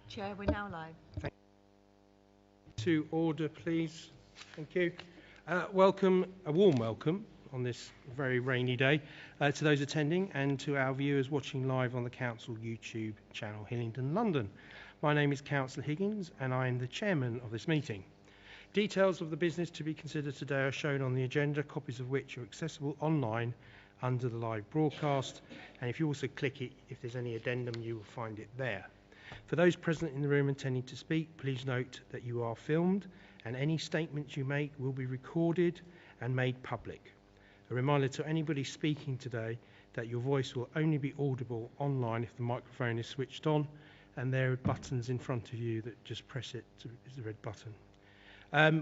Chair, we're now live. Thank you. To order, please. Thank you. Welcome, a warm welcome on this very rainy day to those attending and to our viewers watching live on the Council YouTube channel, Hillingdon, London. My name is Councillor Higgins and I am the chairman of this meeting. Details of the business to be considered today are shown on the agenda, copies of which are accessible online under the live broadcast. And if you also click it, if there's any addendum, you will find it there. For those present in the room intending to speak, please note that you are filmed and any statements you make will be recorded and made public. A reminder to anybody speaking today that your voice will only be audible online if the microphone is switched on, and there are buttons in front of you that just press it, it's the red button.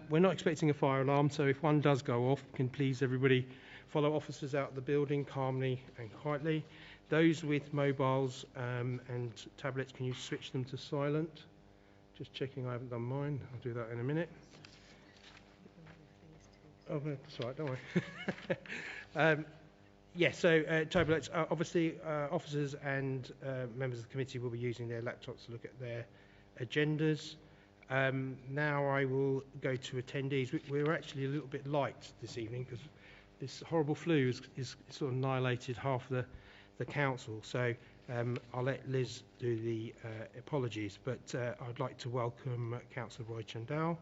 We're not expecting a fire alarm, so if one does go off, can please everybody follow officers out of the building calmly and quietly. Those with mobiles and tablets, can you switch them to silent? Just checking I haven't done mine. I'll do that in a minute. Oh, that's all right, don't worry. Tablets. Obviously, officers and members of the committee will be using their laptops to look at their agendas. Now I will go to attendees. We're actually a little bit light this evening because this horrible flu is sort of annihilated half the council. So I'll let Liz do the apologies, but I'd like to welcome Councillor Roy Chandal,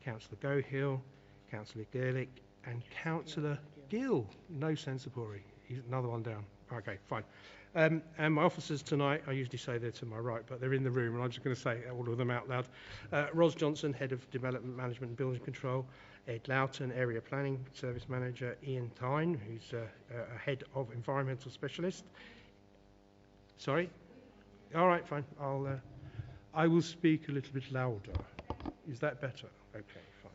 Councillor Gohill, Councillor Gerlich and Councillor Gill. No sensapori. He's another one down. Okay, fine. And my officers tonight, I usually say they're to my right, but they're in the room, and I'm just going to say all of them out loud. Ros Johnson, Head of Development Management and Building Control. Ed Loughton, Area Planning Service Manager. Ian Tyne, who's a Head of Environmental Specialist. Sorry? All right, fine. I will speak a little bit louder. Is that better? Okay, fine.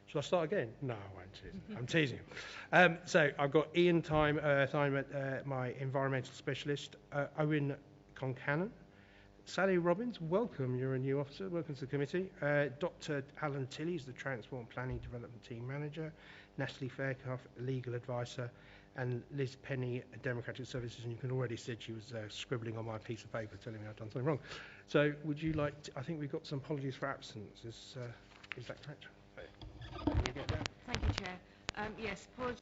Shall I start again? No, I won't. I'm teasing. So I've got Ian Tyne, my environmental specialist. Owen Concannon. Sally Robbins, welcome. You're a new officer. Welcome to the committee. Dr. Alan Tilley is the Transport and Planning Development Team Manager. Natalie Fairclough, Legal Advisor. And Liz Penny, Democratic Services. And you can already see she was scribbling on my piece of paper telling me I've done something wrong. So would you like to, I think we've got some apologies for absence. Is that correct? You get that? Thank you, Chair. Yes, apologies.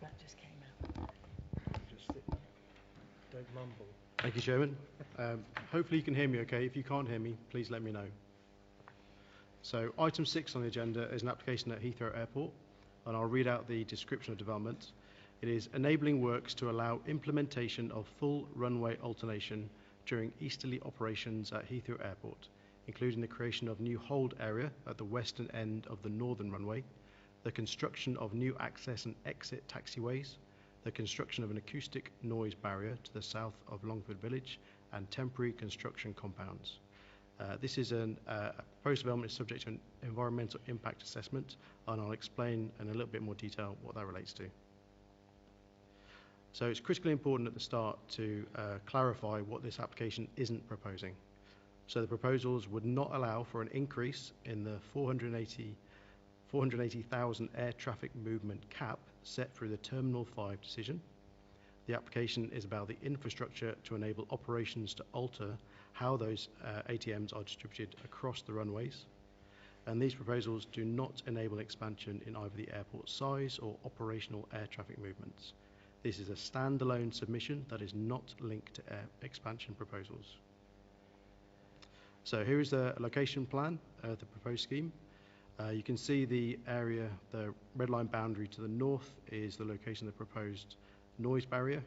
That just came out. Don't mumble. Thank you, Chairman. Hopefully you can hear me okay. If you can't hear me, please let me know. So item 6 on the agenda is an application at Heathrow Airport, and I'll read out the description of development. It is enabling works to allow implementation of full runway alternation during easterly operations at Heathrow Airport, including the creation of new hold area at the western end of the northern runway, the construction of new access and exit taxiways, the construction of an acoustic noise barrier to the south of Longford Village, and temporary construction compounds. This is a proposed development subject to an environmental impact assessment, and I'll explain in a little bit more detail what that relates to. So it's critically important at the start to clarify what this application isn't proposing. So the proposals would not allow for an increase in the 480,000 air traffic movement cap set through the Terminal 5 decision. The application is about the infrastructure to enable operations to alter how those ATMs are distributed across the runways. And these proposals do not enable expansion in either the airport size or operational air traffic movements. This is a standalone submission that is not linked to air expansion proposals. So here is the location plan of the proposed scheme. You can see the area, the red line boundary to the north is the location of the proposed noise barrier.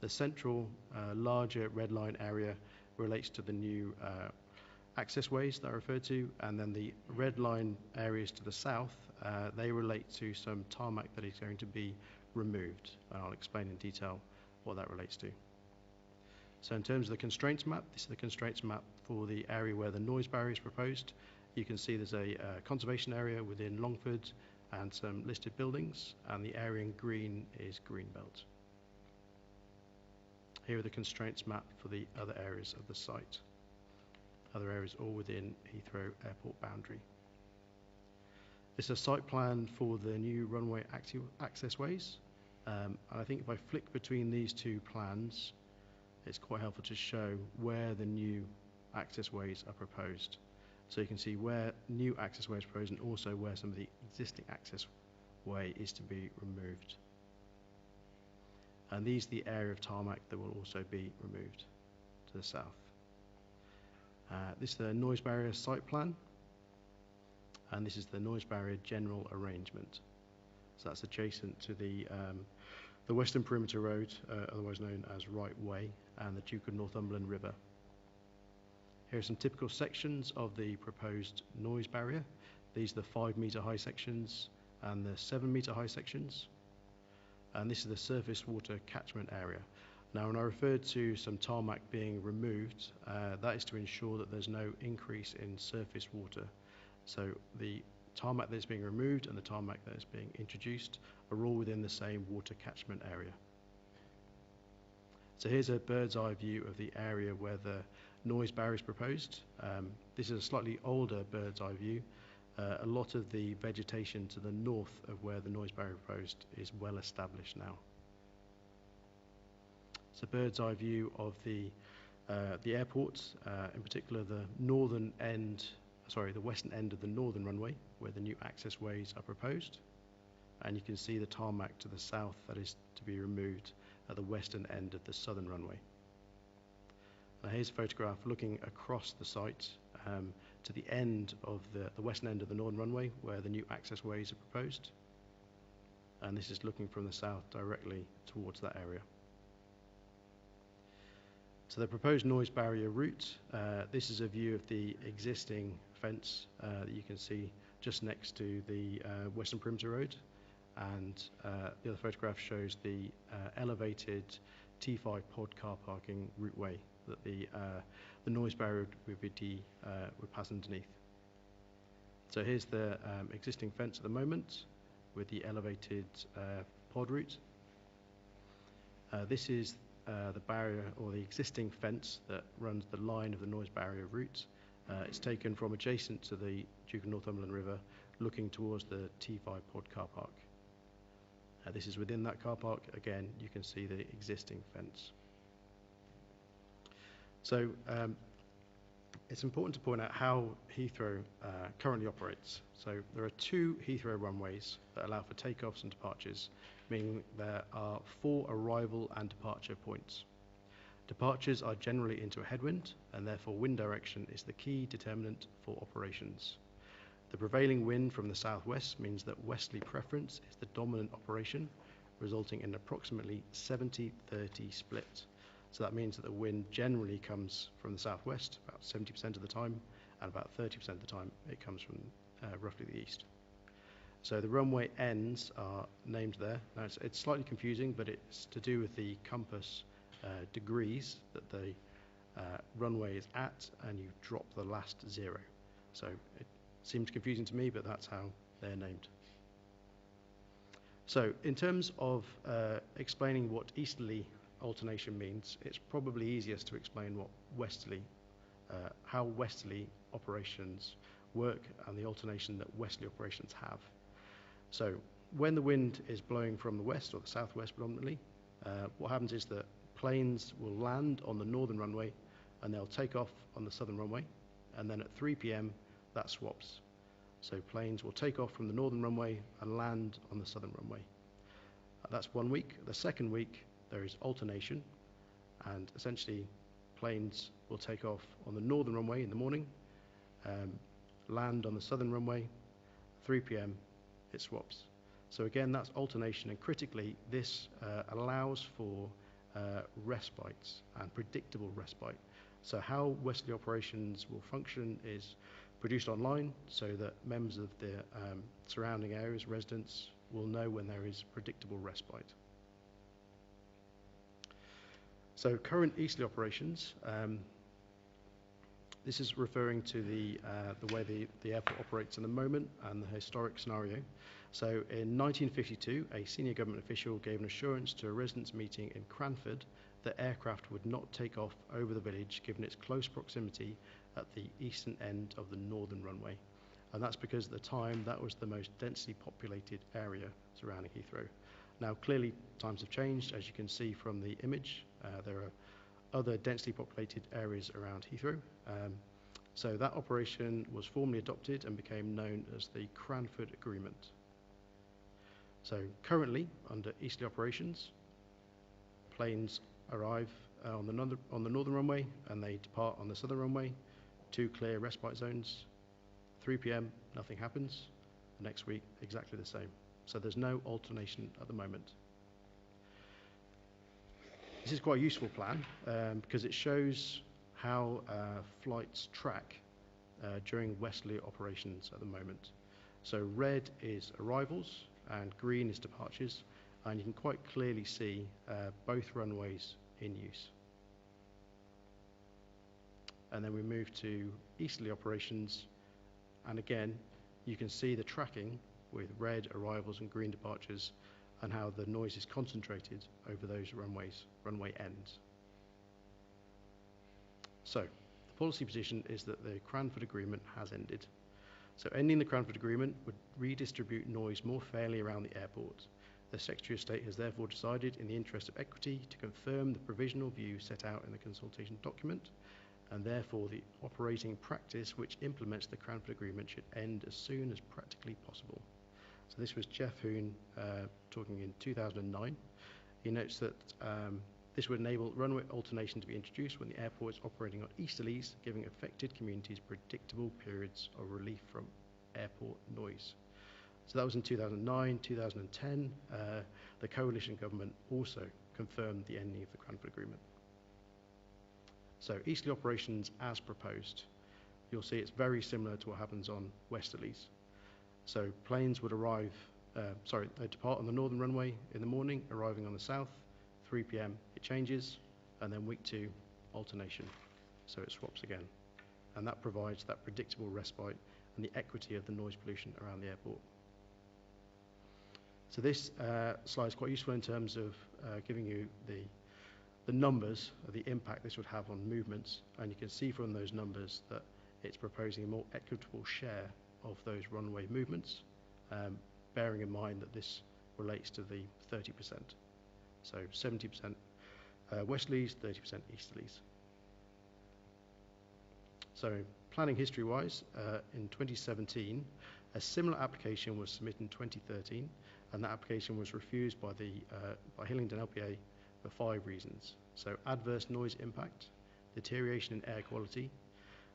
The central larger red line area relates to the new access ways that I referred to, and then the red line areas to the south, they relate to some tarmac that is going to be removed, and I'll explain in detail what that relates to. So in terms of the constraints map, this is the constraints map for the area where the noise barrier is proposed. You can see there's a conservation area within Longford and some listed buildings, and the area in green is Greenbelt. Here are the constraints map for the other areas of the site. Other areas all within Heathrow Airport boundary. This is a site plan for the new runway access ways. And I think if I flick between these two plans, it's quite helpful to show where the new access ways are proposed. So you can see where new access way is proposed and also where some of the existing access way is to be removed. And these are the area of tarmac that will also be removed to the south. This is the noise barrier site plan, and this is the noise barrier general arrangement. So that's adjacent to the Western Perimeter Road, otherwise known as Right Way, and the Duke of Northumberland River. Here are some typical sections of the proposed noise barrier. These are the 5 metre high sections and the 7 metre high sections. And this is the surface water catchment area. Now, when I referred to some tarmac being removed, that is to ensure that there's no increase in surface water. So the tarmac that is being removed and the tarmac that is being introduced are all within the same water catchment area. So here's a bird's eye view of the area where the noise barrier is proposed. This is a slightly older bird's eye view. A lot of the vegetation to the north of where the noise barrier is proposed is well established now. It's a bird's eye view of the airport, in particular the western end of the northern runway, where the new access ways are proposed. And you can see the tarmac to the south that is to be removed at the western end of the southern runway. Now here's a photograph looking across the site to the end of the western end of the northern runway, where the new access ways are proposed. And this is looking from the south directly towards that area. So the proposed noise barrier route, this is a view of the existing fence that you can see just next to the Western Perimeter Road, and the other photograph shows the elevated T5 pod car parking routeway that the noise barrier would pass underneath. So here's the existing fence at the moment with the elevated pod route. This is the barrier or the existing fence that runs the line of the noise barrier route. It's taken from adjacent to the Duke of Northumberland River, looking towards the T5 pod car park. This is within that car park. Again, you can see the existing fence. So it's important to point out how Heathrow currently operates. So there are 2 Heathrow runways that allow for takeoffs and departures, meaning there are 4 arrival and departure points. Departures are generally into a headwind, and therefore wind direction is the key determinant for operations. The prevailing wind from the southwest means that westerly preference is the dominant operation, resulting in approximately 70-30 split. So that means that the wind generally comes from the southwest about 70% of the time, and about 30% of the time it comes from roughly the east. So the runway ends are named there. Now it's slightly confusing, but it's to do with the compass degrees that the runway is at, and you drop the last 0. So it seems confusing to me, but that's how they're named. So in terms of explaining what easterly alternation means, it's probably easiest to explain what westerly, how westerly operations work and the alternation that westerly operations have. So when the wind is blowing from the west or the southwest predominantly, what happens is that planes will land on the northern runway and they'll take off on the southern runway, and then at 3 p.m. that swaps. So planes will take off from the northern runway and land on the southern runway. That's 1 week. The second week there is alternation, and essentially planes will take off on the northern runway in the morning, land on the southern runway, 3 p.m. it swaps. So again, that's alternation, and critically this allows for respites and predictable respite. So how westerly operations will function is produced online so that members of the surrounding areas, residents, will know when there is predictable respite. So current easterly operations, this is referring to the way the airport operates in the moment and the historic scenario. So in 1952, a senior government official gave an assurance to a residents' meeting in Cranford that aircraft would not take off over the village given its close proximity at the eastern end of the northern runway. And that's because at the time that was the most densely populated area surrounding Heathrow. Now clearly times have changed, as you can see from the image. There are other densely populated areas around Heathrow. So that operation was formally adopted and became known as the Cranford Agreement. So currently, under easterly operations, planes arrive on the northern runway and they depart on the southern runway, 2 clear respite zones, 3 p.m. nothing happens, the next week exactly the same. So there's no alternation at the moment. This is quite a useful plan because it shows how flights track during westerly operations at the moment. So red is arrivals and green is departures, and you can quite clearly see both runways in use. And then we move to easterly operations, and again you can see the tracking with red arrivals and green departures and how the noise is concentrated over those runway ends. So the policy position is that the Cranford Agreement has ended. So ending the Cranford Agreement would redistribute noise more fairly around the airport. The Secretary of State has therefore decided, in the interest of equity, to confirm the provisional view set out in the consultation document, and therefore the operating practice which implements the Cranford Agreement should end as soon as practically possible. So this was Jeff Hoon talking in 2009. He notes that this would enable runway alternation to be introduced when the airport is operating on easterlies, giving affected communities predictable periods of relief from airport noise. So that was in 2009. 2010, the coalition government also confirmed the ending of the Cranford Agreement. So easterly operations as proposed. You'll see it's very similar to what happens on westerlies. So planes would they depart on the northern runway in the morning, arriving on the south, 3 p.m. it changes, and then week 2, alternation. So it swaps again. And that provides that predictable respite and the equity of the noise pollution around the airport. So this slide is quite useful in terms of giving you the numbers of the impact this would have on movements, and you can see from those numbers that it's proposing a more equitable share of those runway movements, bearing in mind that this relates to the 30%. So 70% westerlies, 30% easterlies. So planning history-wise, in 2017, a similar application was submitted in 2013, and that application was refused by Hillingdon LPA for 5 reasons. So adverse noise impact, deterioration in air quality,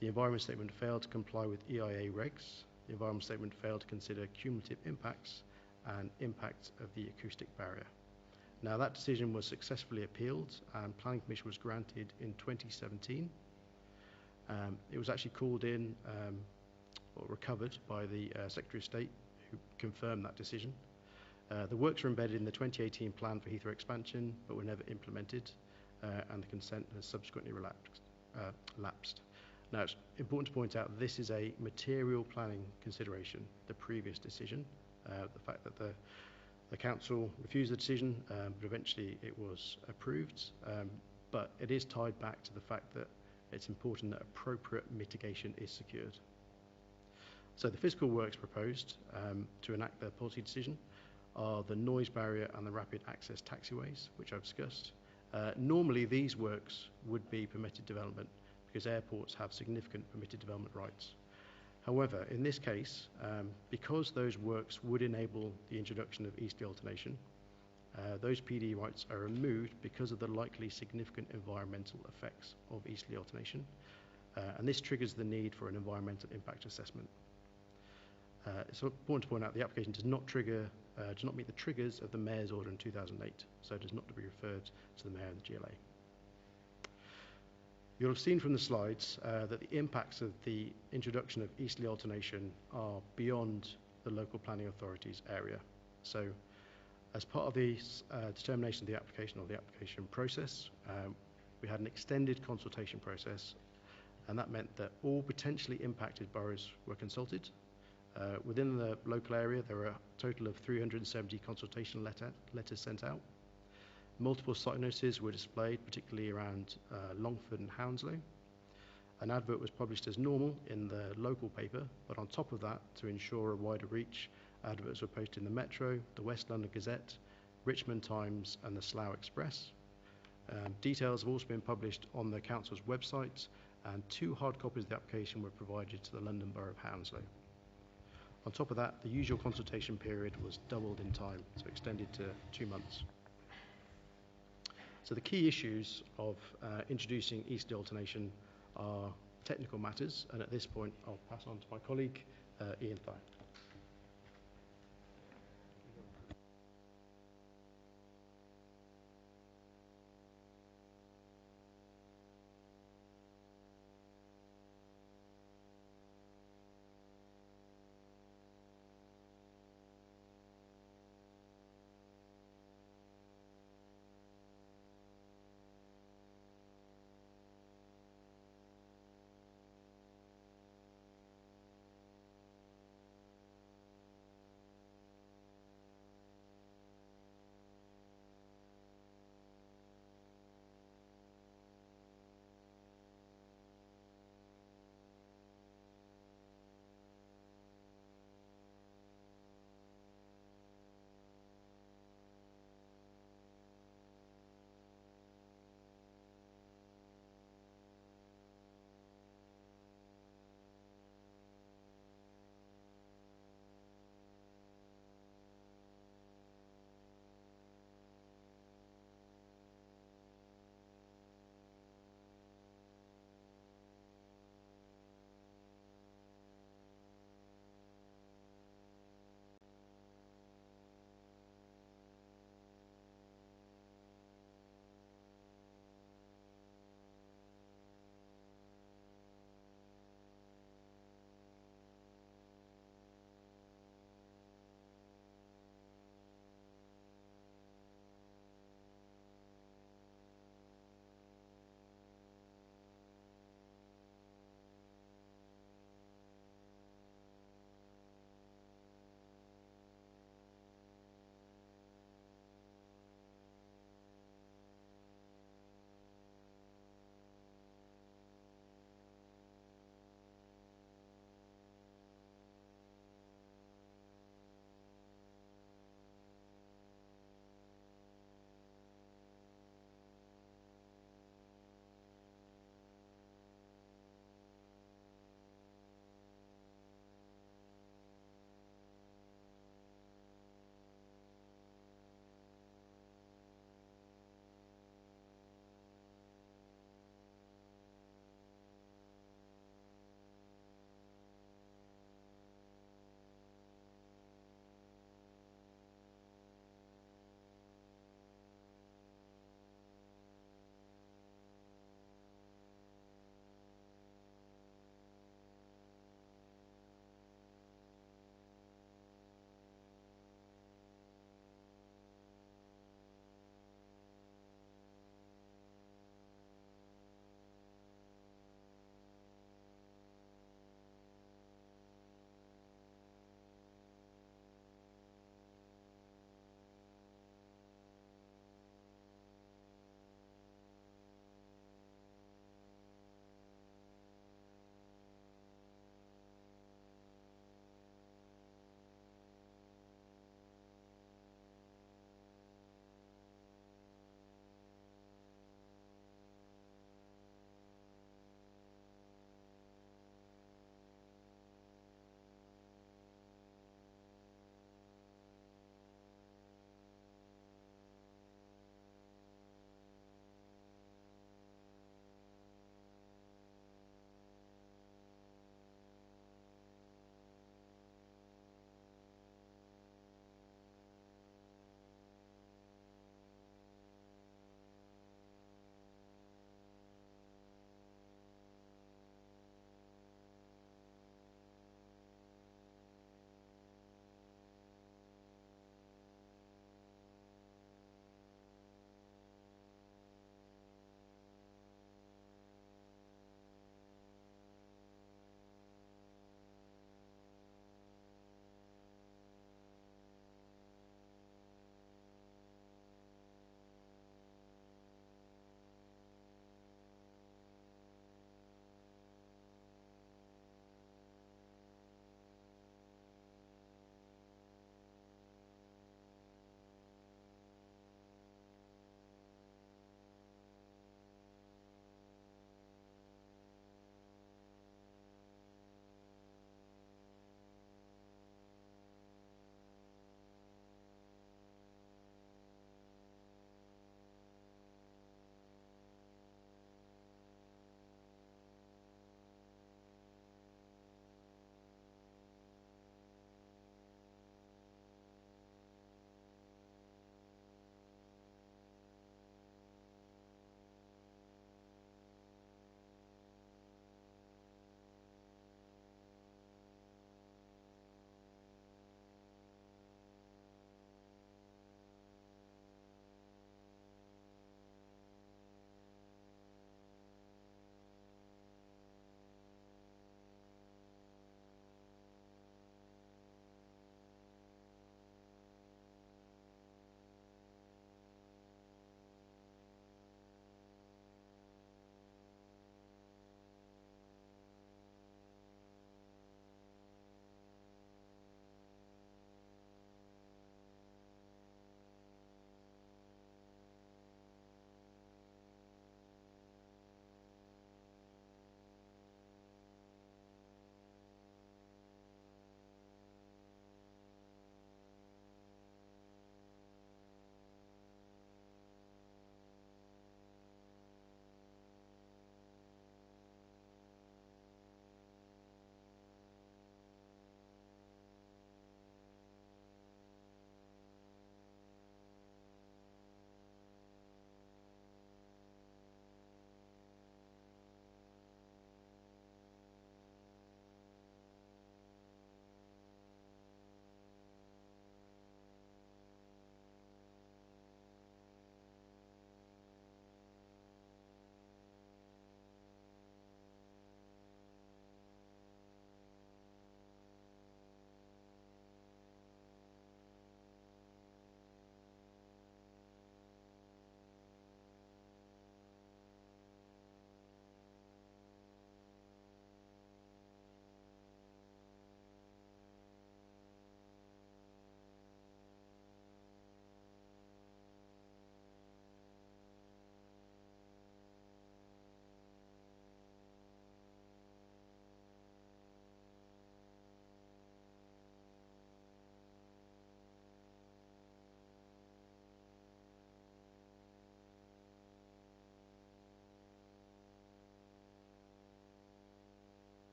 the environment statement failed to comply with EIA regs, the environment statement failed to consider cumulative impacts and impact of the acoustic barrier. Now that decision was successfully appealed and planning permission was granted in 2017. It was actually called in or recovered by the Secretary of State, who confirmed that decision. The works were embedded in the 2018 plan for Heathrow expansion, but were never implemented, and the consent has subsequently lapsed. Now, it's important to point out this is a material planning consideration, the previous decision, the fact that the council refused the decision, but eventually it was approved, but it is tied back to the fact that it's important that appropriate mitigation is secured. So the physical works proposed to enact the policy decision are the noise barrier and the rapid access taxiways, which I've discussed. Normally these works would be permitted development because airports have significant permitted development rights. However, in this case, because those works would enable the introduction of easterly alternation, those PD rights are removed because of the likely significant environmental effects of easterly alternation, and this triggers the need for an environmental impact assessment. It's important to point out the application does not meet the triggers of the Mayor's order in 2008, so it does not to be referred to the Mayor and the GLA. You'll have seen from the slides that the impacts of the introduction of easterly alternation are beyond the local planning authority's area. So, as part of the determination of the application or the application process, we had an extended consultation process, and that meant that all potentially impacted boroughs were consulted. Within the local area, there were a total of 370 consultation letters sent out. Multiple site notices were displayed, particularly around Longford and Hounslow. An advert was published as normal in the local paper, but on top of that, to ensure a wider reach, adverts were posted in the Metro, the West London Gazette, Richmond Times and the Slough Express. Details have also been published on the council's website, and 2 hard copies of the application were provided to the London Borough of Hounslow. On top of that, the usual consultation period was doubled in time, so extended to 2 months. So the key issues of introducing easterly alternation are technical matters, and at this point I'll pass on to my colleague Ian Thye.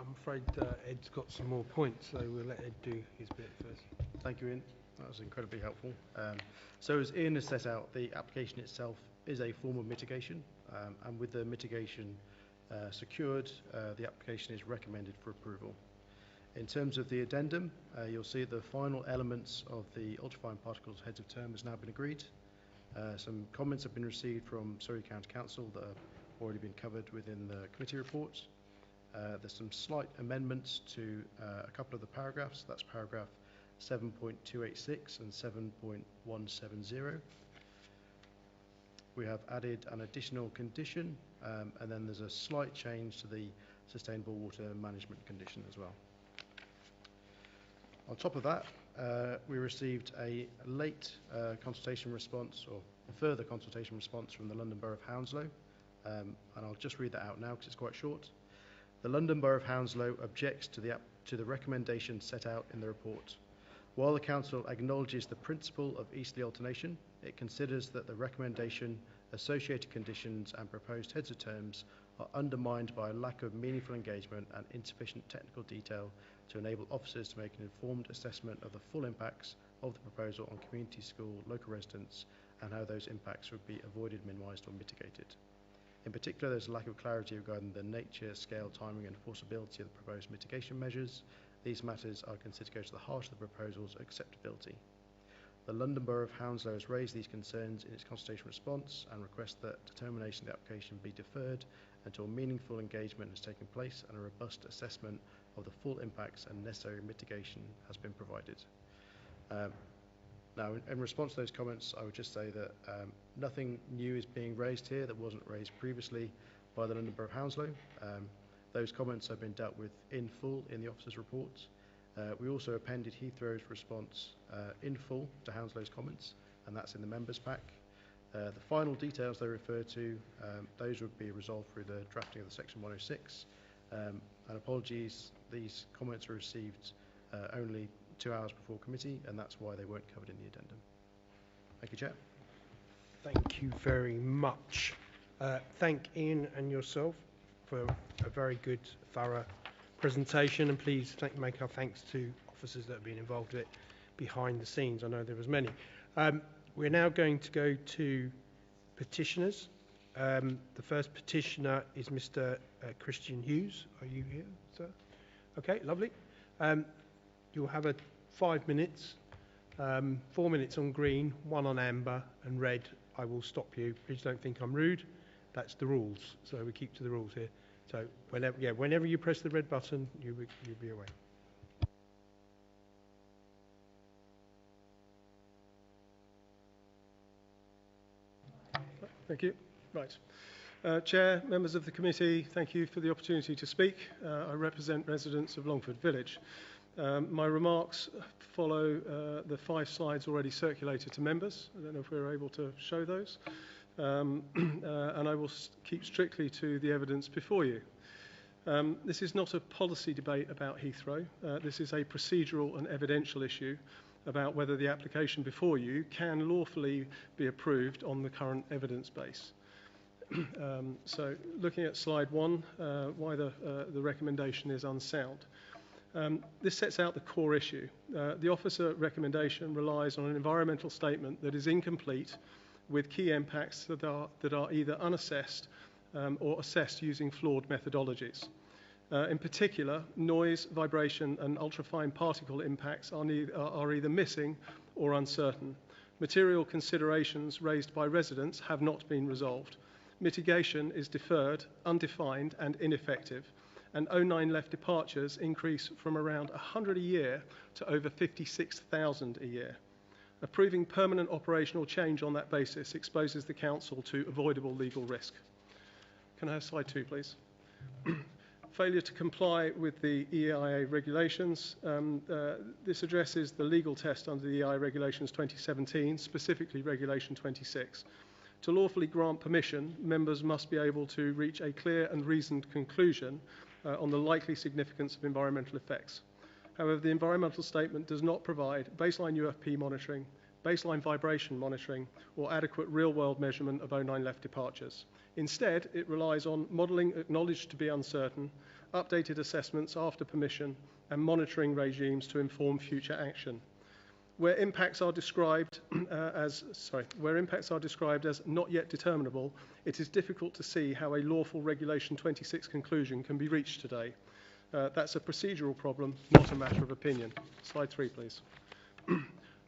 I'm afraid Ed's got some more points, so we'll let Ed do his bit first. Thank you, Ian. That was incredibly helpful. So as Ian has set out, the application itself is a form of mitigation, and with the mitigation secured, the application is recommended for approval. In terms of the addendum, you'll see the final elements of the ultrafine particles heads of term has now been agreed. Some comments have been received from Surrey County Council that have already been covered within the committee reports. There's some slight amendments to a couple of the paragraphs. That's paragraph 7.286 and 7.170. We have added an additional condition, and then there's a slight change to the sustainable water management condition as well. On top of that, we received a late consultation response, or a further consultation response from the London Borough of Hounslow, and I'll just read that out now because it's quite short. The London Borough of Hounslow objects to the recommendation set out in the report. While the Council acknowledges the principle of easterly alternation, it considers that the recommendation, associated conditions and proposed heads of terms are undermined by a lack of meaningful engagement and insufficient technical detail to enable officers to make an informed assessment of the full impacts of the proposal on community, school, local residents, and how those impacts would be avoided, minimised or mitigated. In particular, there's a lack of clarity regarding the nature, scale, timing and enforceability of the proposed mitigation measures. These matters are considered to go to the heart of the proposal's acceptability. The London Borough of Hounslow has raised these concerns in its consultation response and requests that determination of the application be deferred until meaningful engagement has taken place and a robust assessment of the full impacts and necessary mitigation has been provided. Now, in response to those comments, I would just say that nothing new is being raised here that wasn't raised previously by the London Borough of Hounslow. Those comments have been dealt with in full in the officer's report. We also appended Heathrow's response in full to Hounslow's comments, and that's in the members' pack. The final details they refer to, those would be resolved through the drafting of the section 106. And apologies, these comments were received only 2 hours before committee, and that's why they weren't covered in the addendum. Thank you, Chair. Thank you very much. Thank Ian and yourself for a very good, thorough presentation, and please make our thanks to officers that have been involved with it behind the scenes. I know there was many. We're now going to go to petitioners. The first petitioner is Mr. Christian Hughes. Are you here, sir? Okay, lovely. You'll have 5 minutes, 4 minutes on green, 1 on amber, and red. I will stop you. Please don't think I'm rude. That's the rules, so we keep to the rules here. So whenever you press the red button, you'll be away. Thank you. Right. Chair, members of the committee, thank you for the opportunity to speak. I represent residents of Longford Village. My remarks follow the 5 slides already circulated to members. I don't know if we're able to show those. And I will keep strictly to the evidence before you. This is not a policy debate about Heathrow. This is a procedural and evidential issue about whether the application before you can lawfully be approved on the current evidence base. So looking at slide 1, why the recommendation is unsound. This sets out the core issue. The officer recommendation relies on an environmental statement that is incomplete with key impacts that are either unassessed or assessed using flawed methodologies. In particular, noise, vibration and ultrafine particle impacts are either missing or uncertain. Material considerations raised by residents have not been resolved. Mitigation is deferred, undefined and ineffective, and 09 left departures increase from around 100 a year to over 56,000 a year. Approving permanent operational change on that basis exposes the council to avoidable legal risk. Can I have slide 2, please? Failure to comply with the EIA regulations. This addresses the legal test under the EIA regulations 2017, specifically regulation 26. To lawfully grant permission, members must be able to reach a clear and reasoned conclusion on the likely significance of environmental effects. However, the environmental statement does not provide baseline UFP monitoring, baseline vibration monitoring, or adequate real-world measurement of 09 left departures. Instead, it relies on modelling acknowledged to be uncertain, updated assessments after permission, and monitoring regimes to inform future action. Where impacts are described as not yet determinable, it is difficult to see how a lawful Regulation 26 conclusion can be reached today. That's a procedural problem, not a matter of opinion. Slide 3, please.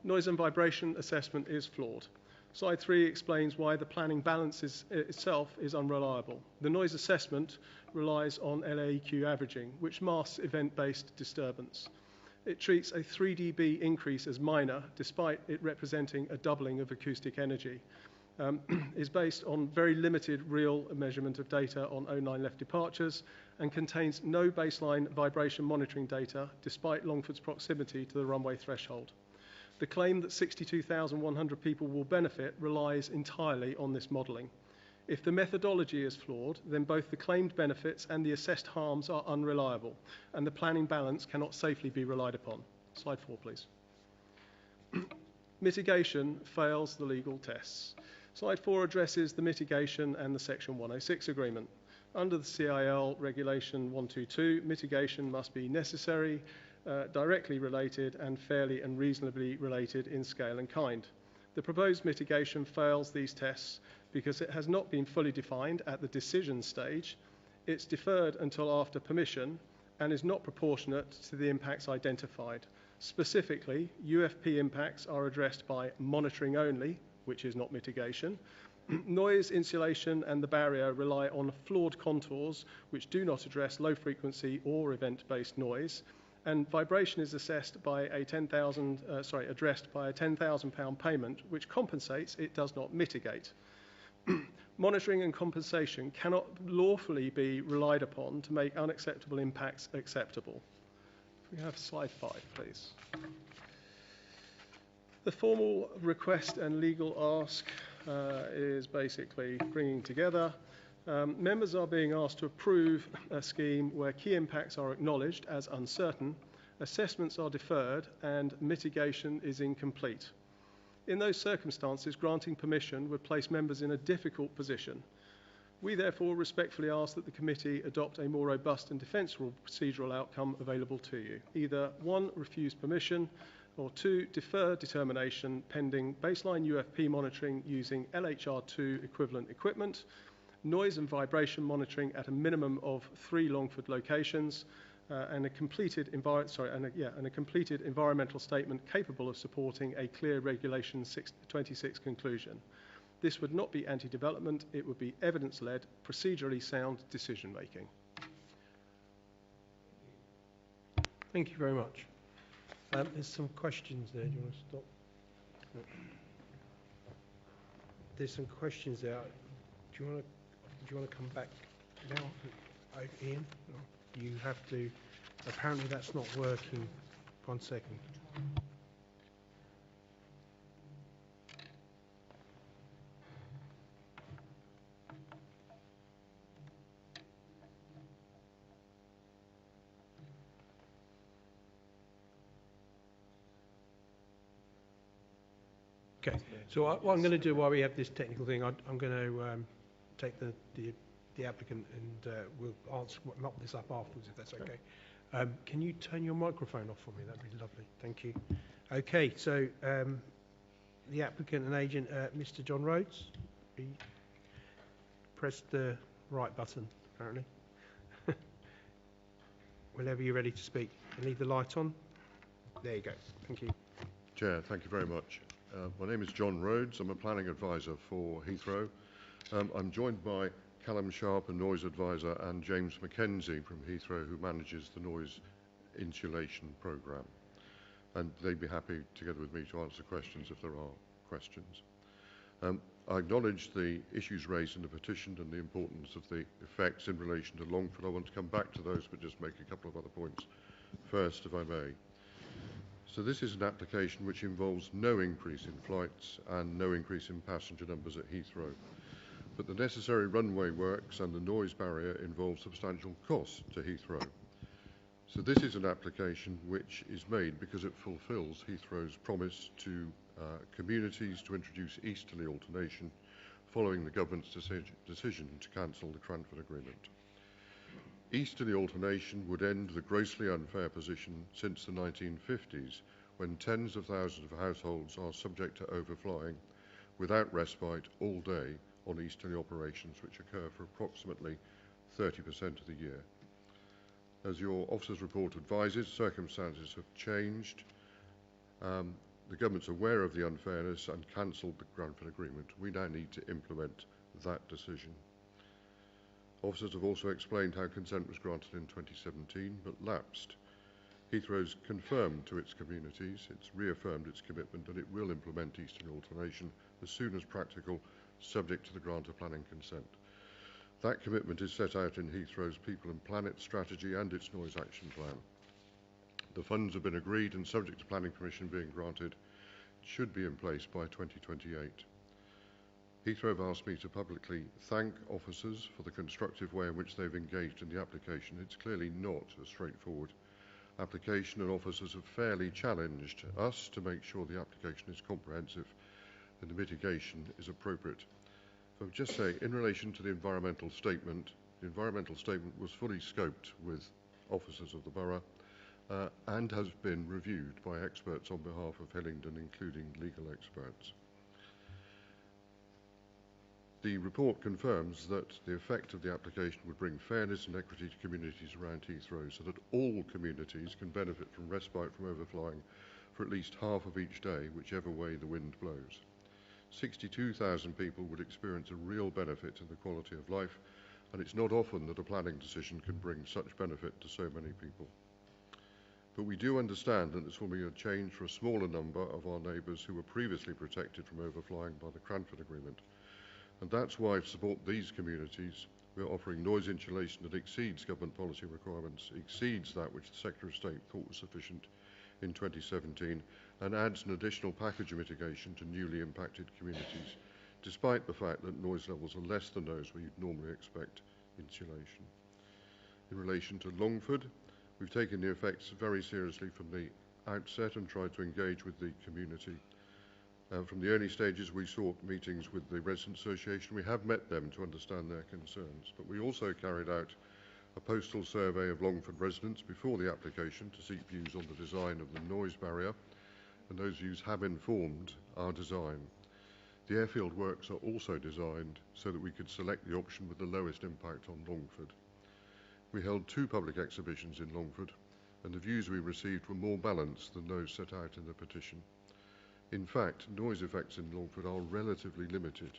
Noise and vibration assessment is flawed. Slide 3 explains why the planning balance itself is unreliable. The noise assessment relies on LAEQ averaging, which masks event-based disturbance. It treats a 3 dB increase as minor, despite it representing a doubling of acoustic energy. Is based on very limited real measurement of data on 09 left departures and contains no baseline vibration monitoring data, despite Longford's proximity to the runway threshold. The claim that 62,100 people will benefit relies entirely on this modelling. If the methodology is flawed, then both the claimed benefits and the assessed harms are unreliable, and the planning balance cannot safely be relied upon. Slide 4, please. Mitigation fails the legal tests. Slide 4 addresses the mitigation and the Section 106 agreement. Under the CIL Regulation 122, mitigation must be necessary, directly related, and fairly and reasonably related in scale and kind. The proposed mitigation fails these tests because it has not been fully defined at the decision stage, it's deferred until after permission, and is not proportionate to the impacts identified. Specifically, UFP impacts are addressed by monitoring only, which is not mitigation. Noise, insulation, and the barrier rely on flawed contours, which do not address low frequency or event-based noise. And vibration is assessed by a addressed by a £10,000 payment, which compensates, it does not mitigate. Monitoring and compensation cannot lawfully be relied upon to make unacceptable impacts acceptable. If we have slide 5, please. The formal request and legal ask is basically bringing together. Members are being asked to approve a scheme where key impacts are acknowledged as uncertain, assessments are deferred, and mitigation is incomplete. In those circumstances, granting permission would place members in a difficult position. We therefore respectfully ask that the committee adopt a more robust and defensible procedural outcome available to you. Either 1, refuse permission, or 2, defer determination pending baseline UFP monitoring using LHR2 equivalent equipment, noise and vibration monitoring at a minimum of 3 Longford locations, and a completed environmental statement capable of supporting a clear Regulation 26 conclusion. This would not be anti-development, it would be evidence-led, procedurally sound decision-making. Thank you very much. There's some questions there. Do you want to stop? No. There's some questions there. Do you want to come back now, Ian? No. You have to. Apparently, that's not working. 1 second. Okay, so what I'm going to do while we have this technical thing, I'm going to take the applicant and we'll knock this up afterwards if that's okay. Can you turn your microphone off for me? That'd be lovely. Thank you. Okay, so the applicant and agent, Mr. John Rhodes, press the right button apparently. Whenever you're ready to speak, and leave the light on. There you go. Thank you. Chair, thank you very much. My name is John Rhodes. I'm a planning advisor for Heathrow. I'm joined by Callum Sharp, a noise advisor, and James Mackenzie from Heathrow, who manages the noise insulation programme. And they'd be happy, together with me, to answer questions if there are questions. I acknowledge the issues raised in the petition and the importance of the effects in relation to Longford. I want to come back to those, but just make a couple of other points first, if I may. So this is an application which involves no increase in flights and no increase in passenger numbers at Heathrow. But the necessary runway works and the noise barrier involve substantial costs to Heathrow. So this is an application which is made because it fulfills Heathrow's promise to communities to introduce easterly alternation following the government's decision to cancel the Cranford Agreement. Easterly alternation would end the grossly unfair position since the 1950s, when tens of thousands of households are subject to overflying without respite all day on easterly operations, which occur for approximately 30% of the year. As your officer's report advises, circumstances have changed. The government's aware of the unfairness and cancelled the Granford Agreement. We now need to implement that decision. Officers have also explained how consent was granted in 2017 but lapsed. Heathrow's confirmed to its communities, it's reaffirmed its commitment that it will implement eastern alternation as soon as practical, subject to the grant of planning consent. That commitment is set out in Heathrow's People and Planet strategy and its noise action plan. The funds have been agreed and, subject to planning permission being granted, should be in place by 2028. Heathrow have asked me to publicly thank officers for the constructive way in which they've engaged in the application. It's clearly not a straightforward application, and officers have fairly challenged us to make sure the application is comprehensive and the mitigation is appropriate. If I would just say, in relation to the environmental statement was fully scoped with officers of the Borough and has been reviewed by experts on behalf of Hillingdon, including legal experts. The report confirms that the effect of the application would bring fairness and equity to communities around Heathrow, so that all communities can benefit from respite from overflying for at least half of each day, whichever way the wind blows. 62,000 people would experience a real benefit in the quality of life, and it's not often that a planning decision can bring such benefit to so many people. But we do understand that this will be a change for a smaller number of our neighbours who were previously protected from overflying by the Cranford Agreement. And that's why, to support these communities, we're offering noise insulation that exceeds government policy requirements, exceeds that which the Secretary of State thought was sufficient in 2017, and adds an additional package of mitigation to newly impacted communities, despite the fact that noise levels are less than those where you'd normally expect insulation. In relation to Longford, we've taken the effects very seriously from the outset and tried to engage with the community. From the early stages, we sought meetings with the Resident Association. We have met them to understand their concerns, but we also carried out a postal survey of Longford residents before the application to seek views on the design of the noise barrier, and those views have informed our design. The airfield works are also designed so that we could select the option with the lowest impact on Longford. We held 2 public exhibitions in Longford, and the views we received were more balanced than those set out in the petition. In fact, noise effects in Longford are relatively limited.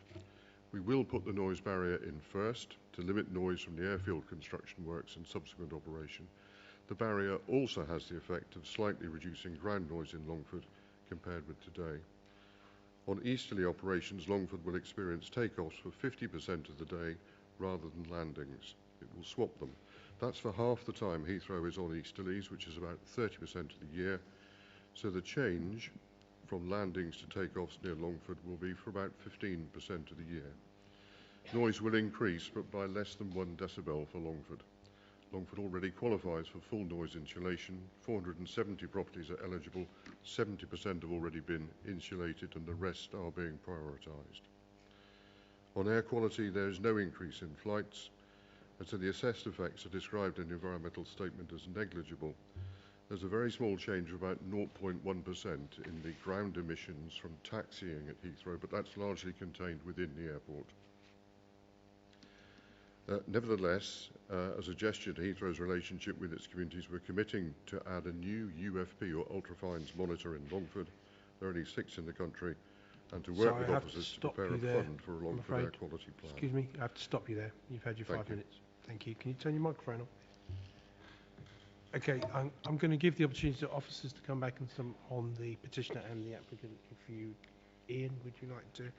We will put the noise barrier in first to limit noise from the airfield construction works and subsequent operation. The barrier also has the effect of slightly reducing ground noise in Longford compared with today. On easterly operations, Longford will experience takeoffs for 50% of the day rather than landings. It will swap them. That's for half the time Heathrow is on easterlies, which is about 30% of the year. So the change from landings to takeoffs near Longford will be for about 15% of the year. Noise will increase, but by less than 1 decibel for Longford. Longford already qualifies for full noise insulation. 470 properties are eligible, 70% have already been insulated, and the rest are being prioritised. On air quality, there is no increase in flights, and so the assessed effects are described in the environmental statement as negligible. There's a very small change of about 0.1% in the ground emissions from taxiing at Heathrow, but that's largely contained within the airport. Nevertheless, as a gesture to Heathrow's relationship with its communities, we're committing to add a new UFP, or ultrafines monitor, in Longford. There are only 6 in the country, and to work with officers to prepare a fund for a Longford air quality plan. Excuse me, I have to stop you there. You've had your 5 minutes. Thank you. Can you turn your microphone on? Okay, I'm going to give the opportunity to officers to come back and some on the petitioner and the applicant. If you, Ian, would you like to?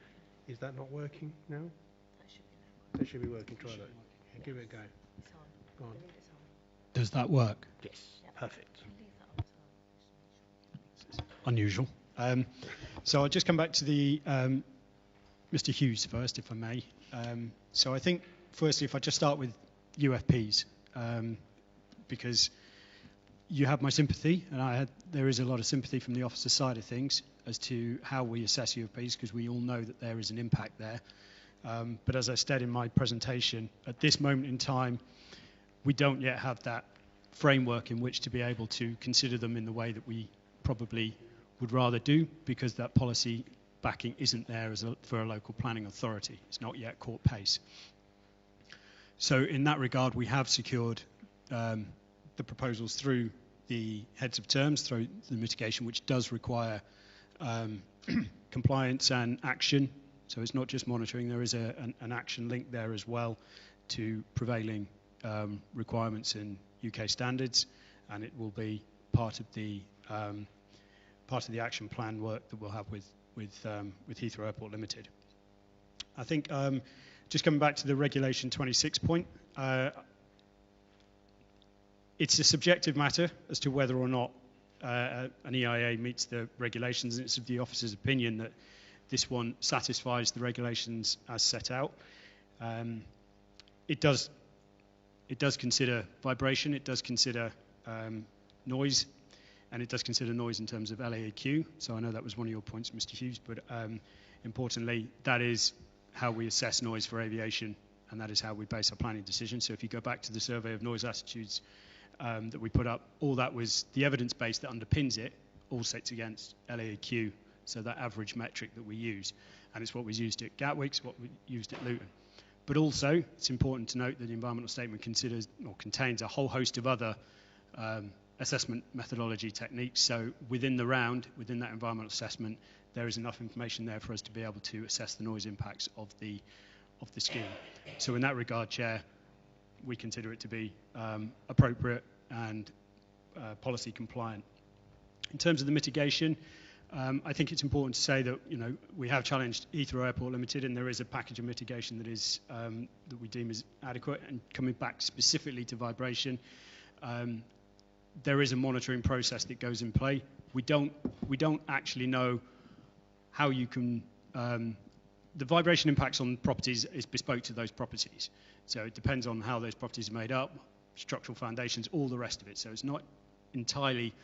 Is that not working now? That should be working. Try that. Yeah, give it a go. It's on. Go on. I believe it's on. Does that work? Yes. Perfect. Leave that on as well. Unusual. So I'll just come back to the Mr. Hughes first, if I may. So I think, firstly, if I just start with UFPs, because you have my sympathy, and there is a lot of sympathy from the officer side of things as to how we assess UFPs, because we all know that there is an impact there. But as I said in my presentation, at this moment in time, we don't yet have that framework in which to be able to consider them in the way that we probably would rather do, because that policy backing isn't there for a local planning authority. It's not yet caught pace. So in that regard, we have secured the proposals through the heads of terms, through the mitigation, which does require compliance and action. So it's not just monitoring, there is an action link there as well to prevailing requirements in UK standards, and it will be part of the action plan work that we'll have with Heathrow Airport Limited. I think just coming back to the Regulation 26 point, it's a subjective matter as to whether or not an EIA meets the regulations, and it's of the officer's opinion that this one satisfies the regulations as set out. It does consider vibration, it does consider noise, and it does consider noise in terms of LAAQ. So I know that was one of your points, Mr. Hughes, but importantly, that is how we assess noise for aviation, and that is how we base our planning decisions. So if you go back to the survey of noise attitudes that we put up, all that was the evidence base that underpins it, all sits against LAAQ, so that average metric that we use. And it's what was used at Gatwick, it's what we used at Luton. But also, it's important to note that the environmental statement considers or contains a whole host of other assessment methodology techniques. So within the round, within that environmental assessment, there is enough information there for us to be able to assess the noise impacts of the scheme. So in that regard, Chair, we consider it to be appropriate and policy compliant. In terms of the mitigation, I think it's important to say that we have challenged Heathrow Airport Limited, and there is a package of mitigation that is that we deem as adequate. And coming back specifically to vibration, there is a monitoring process that goes in play. We don't actually know how you can. The vibration impacts on properties is bespoke to those properties, so it depends on how those properties are made up, structural foundations, all the rest of it. So it's not entirely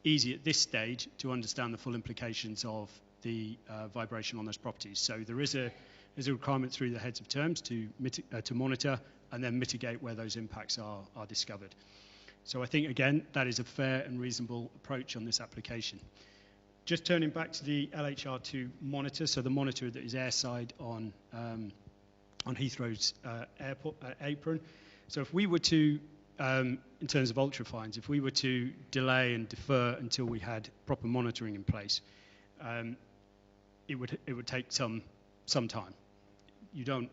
easy at this stage to understand the full implications of the vibration on those properties. So there is a requirement through the heads of terms to monitor and then mitigate where those impacts are discovered. So I think, again, that is a fair and reasonable approach on this application. Just turning back to the LHR2 monitor, so the monitor that is airside on Heathrow's airport apron. So if we were to in terms of ultrafines, if we were to delay and defer until we had proper monitoring in place, it would take some time. You don't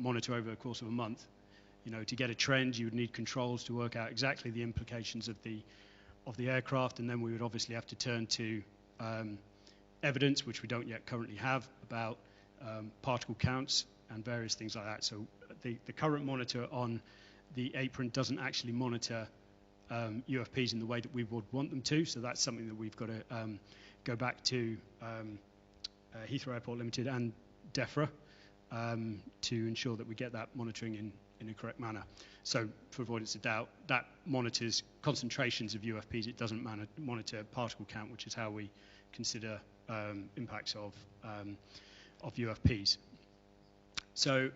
monitor over the course of a month. To get a trend, you would need controls to work out exactly the implications of the aircraft, and then we would obviously have to turn to evidence, which we don't yet currently have, about particle counts and various things like that. So the current monitor on the apron doesn't actually monitor UFPs in the way that we would want them to, so that's something that we've got to go back to Heathrow Airport Limited and DEFRA to ensure that we get that monitoring in a correct manner. So for avoidance of doubt, that monitors concentrations of UFPs. It doesn't monitor particle count, which is how we consider impacts of UFPs. So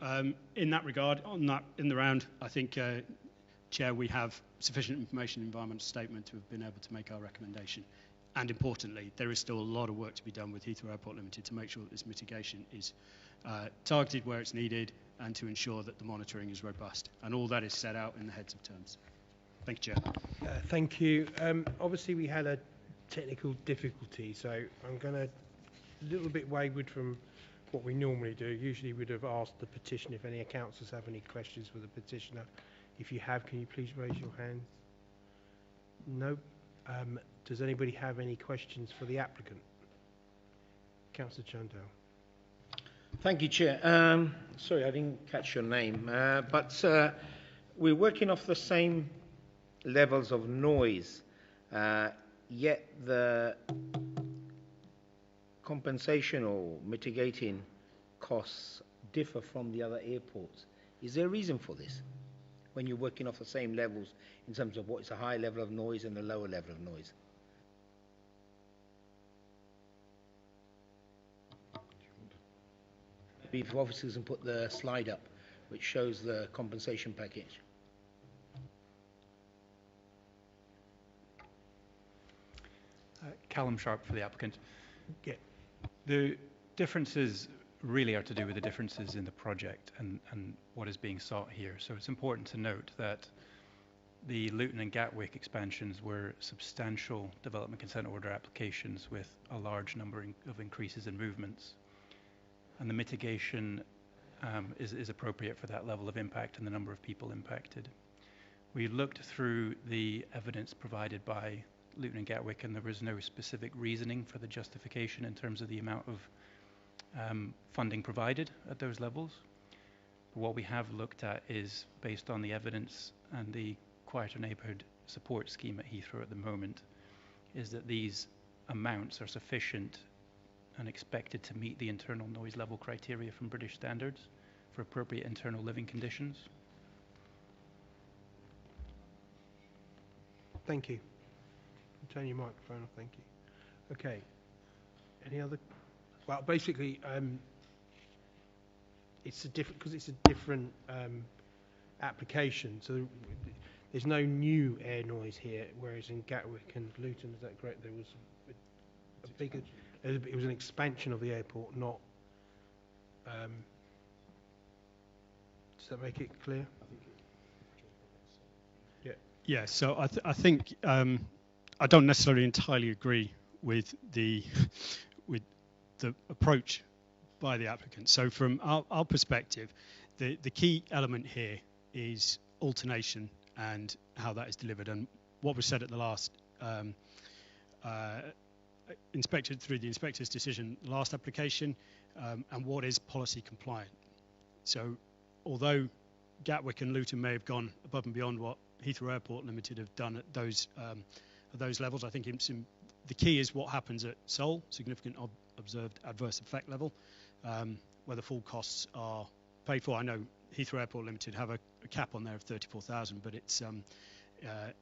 in that regard, in the round, I think, Chair, we have sufficient information in the environmental statement to have been able to make our recommendation. And importantly, there is still a lot of work to be done with Heathrow Airport Limited to make sure that this mitigation is targeted where it's needed and to ensure that the monitoring is robust. And all that is set out in the heads of terms. Thank you, Chair. Thank you. Obviously, we had a technical difficulty, so I'm going to a little bit wayward from what we normally do. Usually we'd have asked the petitioner if any councillors have any questions for the petitioner. If you have, can you please raise your hand? No. Does anybody have any questions for the applicant? Councillor Chandel. Thank you, Chair. Sorry, I didn't catch your name, but we're working off the same levels of noise, yet the compensation or mitigating costs differ from the other airports. Is there a reason for this when you're working off the same levels in terms of what is a high level of noise and a lower level of noise? Maybe if officers can put the slide up which shows the compensation package. Callum Sharp for the applicant. Yeah. The differences really are to do with the differences in the project and what is being sought here. So it's important to note that the Luton and Gatwick expansions were substantial development consent order applications with a large number of increases in movements. And the mitigation is appropriate for that level of impact and the number of people impacted. We looked through the evidence provided by Luton and Gatwick, and there was no specific reasoning for the justification in terms of the amount of funding provided at those levels. But what we have looked at is, based on the evidence and the quieter neighbourhood support scheme at Heathrow at the moment, is that these amounts are sufficient and expected to meet the internal noise level criteria from British standards for appropriate internal living conditions. Thank you. Turn your microphone off, thank you. Okay. Any other? Well, basically, it's a different, because it's a different application, so there's no new air noise here, whereas in Gatwick and Luton, is that correct? There was a bigger, it was an expansion of the airport, not. Does that make it clear? Yeah. Yeah. So I think I don't necessarily entirely agree with the approach by the applicant. So from our perspective, the key element here is alternation and how that is delivered, and what was said at the last inspected through the inspector's decision last application, and what is policy compliant. So although Gatwick and Luton may have gone above and beyond what Heathrow Airport Limited have done at those levels, I think the key is what happens at Seoul, significant observed adverse effect level, where the full costs are paid for. I know Heathrow Airport Limited have a cap on there of 34,000, but it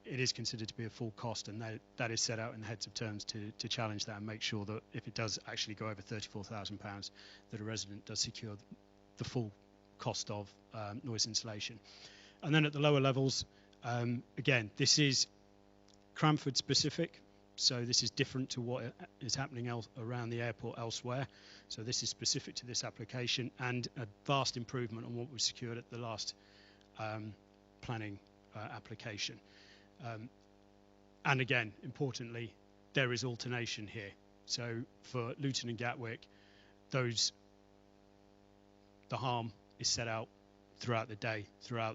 is considered to be a full cost, and that is set out in the heads of terms to challenge that and make sure that if it does actually go over £34,000, that a resident does secure the full cost of noise insulation. And then at the lower levels, again, this is Cranford specific, so this is different to what is happening around the airport elsewhere. So this is specific to this application, and a vast improvement on what was secured at the last planning application. And again, importantly, there is alternation here. So for Luton and Gatwick, the harm is set out throughout the day, through a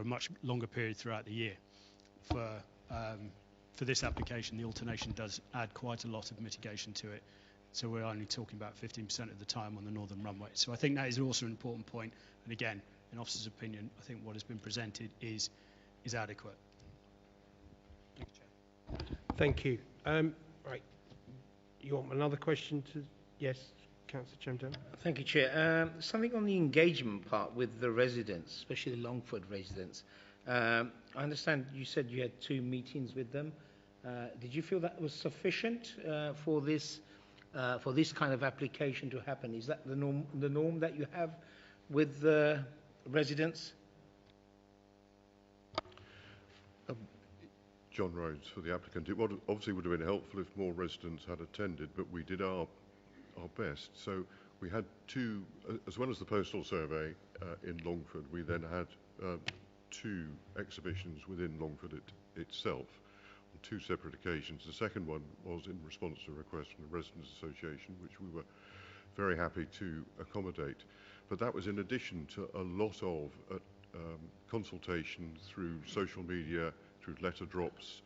much longer period throughout the year. For this application, the alternation does add quite a lot of mitigation to it. So we're only talking about 15% of the time on the northern runway. So I think that is also an important point. And again, in officer's opinion, I think what has been presented is adequate. Thank you. Right. You want another question to? Yes, Councillor Chemdale. Thank you, Chair. Something on the engagement part with the residents, especially the Longford residents. I understand you said you had 2 meetings with them. Did you feel that was sufficient for this kind of application to happen? Is that the norm that you have with the residents? John Rhodes for the applicant. It obviously would have been helpful if more residents had attended, but we did our best. So we had 2, as well as the postal survey in Longford, we then had 2 exhibitions within Longford itself on 2 separate occasions. The second one was in response to a request from the Residents Association, which we were very happy to accommodate. But that was in addition to a lot of consultation through social media, through letter drops.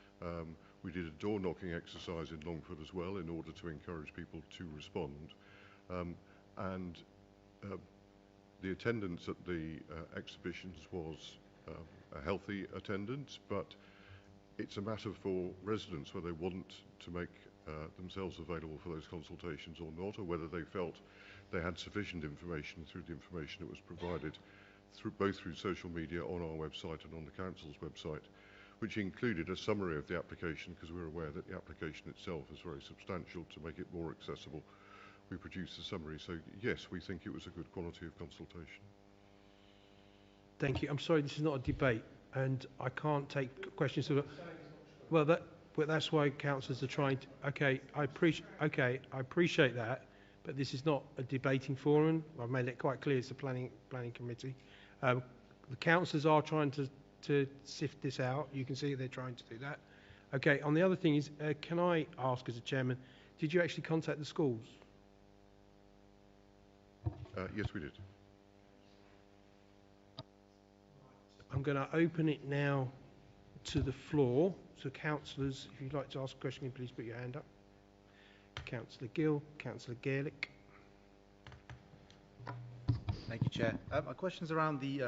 We did a door-knocking exercise in Longford as well in order to encourage people to respond. And the attendance at the exhibitions was a healthy attendance, but it's a matter for residents whether they want to make themselves available for those consultations or not, or whether they felt they had sufficient information through the information that was provided both through social media on our website and on the council's website, which included a summary of the application, because we're aware that the application itself is very substantial. To make it more accessible, we produced a summary. So yes, we think it was a good quality of consultation. Thank you. I'm sorry, this is not a debate, and I can't take questions. Well, but that's why councillors are trying to. Okay, I appreciate that, but this is not a debating forum. I've made it quite clear it's a planning committee. The councillors are trying to sift this out. You can see they're trying to do that. Okay. On the other thing is, can I ask as a chairman, did you actually contact the schools? Yes, we did. I'm going to open it now to the floor. So councillors, if you'd like to ask a question, please put your hand up. Councillor Gill, Councillor Gaelic. Thank you, Chair. My question's around the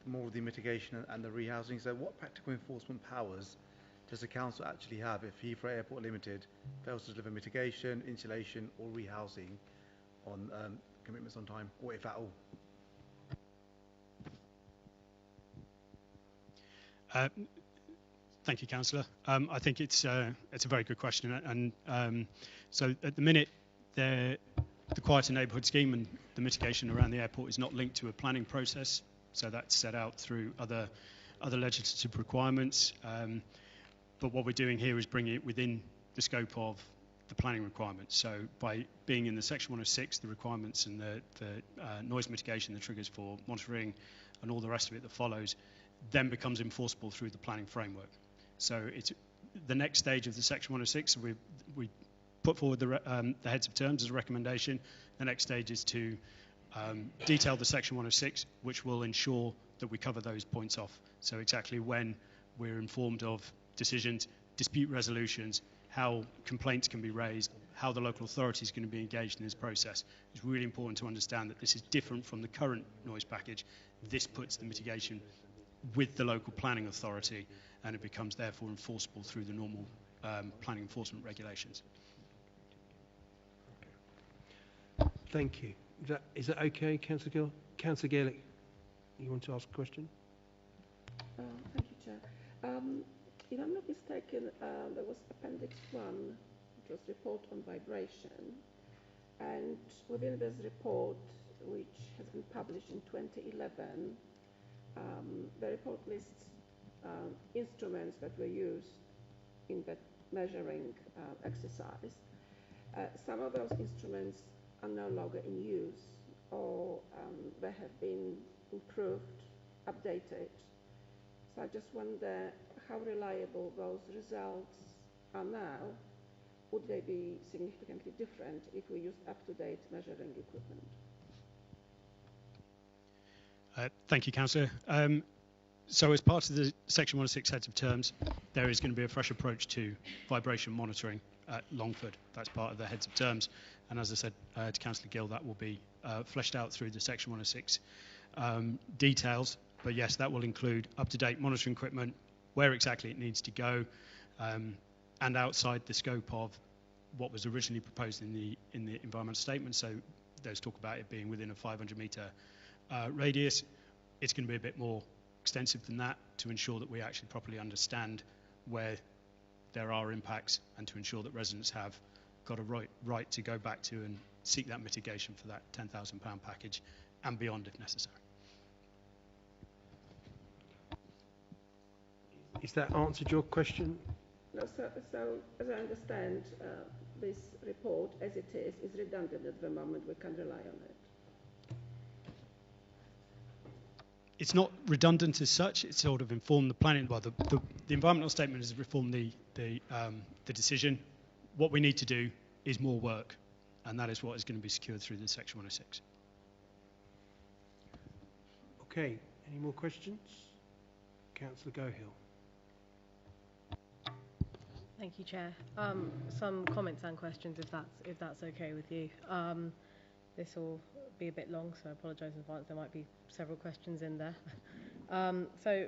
more of the mitigation and the rehousing. So what practical enforcement powers does the council actually have if Heathrow Airport Limited fails to deliver mitigation, insulation or rehousing on commitments on time, or if at all? Thank you, Councillor. I think it's a very good question, and so at the minute, the quieter neighbourhood scheme and the mitigation around the airport is not linked to a planning process, so that's set out through other legislative requirements. But what we're doing here is bringing it within the scope of the planning requirements. So by being in the Section 106, the requirements and the noise mitigation, the triggers for monitoring, and all the rest of it that follows, then becomes enforceable through the planning framework. So it's the next stage of the Section 106. We put forward the heads of terms as a recommendation. The next stage is to detail the Section 106, which will ensure that we cover those points off. So exactly when we're informed of decisions, dispute resolutions, how complaints can be raised, how the local authority is going to be engaged in this process. It's really important to understand that this is different from the current noise package. This puts the mitigation with the local planning authority, and it becomes therefore enforceable through the normal planning enforcement regulations. Thank you. Is that okay, Councillor Gill? Councillor Gaelic, you want to ask a question? Thank you, Chair. If I'm not mistaken, there was Appendix 1, which was report on vibration, and within this report, which has been published in 2011, the report lists instruments that were used in that measuring exercise. Some of those instruments are no longer in use, or they have been improved, updated. So I just wonder how reliable those results are now. Would they be significantly different if we used up-to-date measuring equipment? Thank you, Councillor. So as part of the Section 106 heads of terms, there is going to be a fresh approach to vibration monitoring at Longford. That's part of the heads of terms. And as I said to Councillor Gill, that will be fleshed out through the Section 106 details. But yes, that will include up-to-date monitoring equipment, where exactly it needs to go, and outside the scope of what was originally proposed in the environmental statement. So there's talk about it being within a 500-metre radius. It's going to be a bit more extensive than that to ensure that we actually properly understand where there are impacts, and to ensure that residents have got a right to go back to and seek that mitigation for that £10,000 package and beyond if necessary. Is that answered your question? No, so as I understand, this report, as it is redundant at the moment. We can rely on it. It's not redundant as such. It's sort of informed the planning. Well, the environmental statement has reformed the decision. What we need to do is more work, and that is what is going to be secured through the Section 106. Okay. Any more questions? Councillor Gohill. Thank you, Chair. Some comments and questions, if that's okay with you. This will be a bit long, so I apologise in advance. There might be several questions in there. So,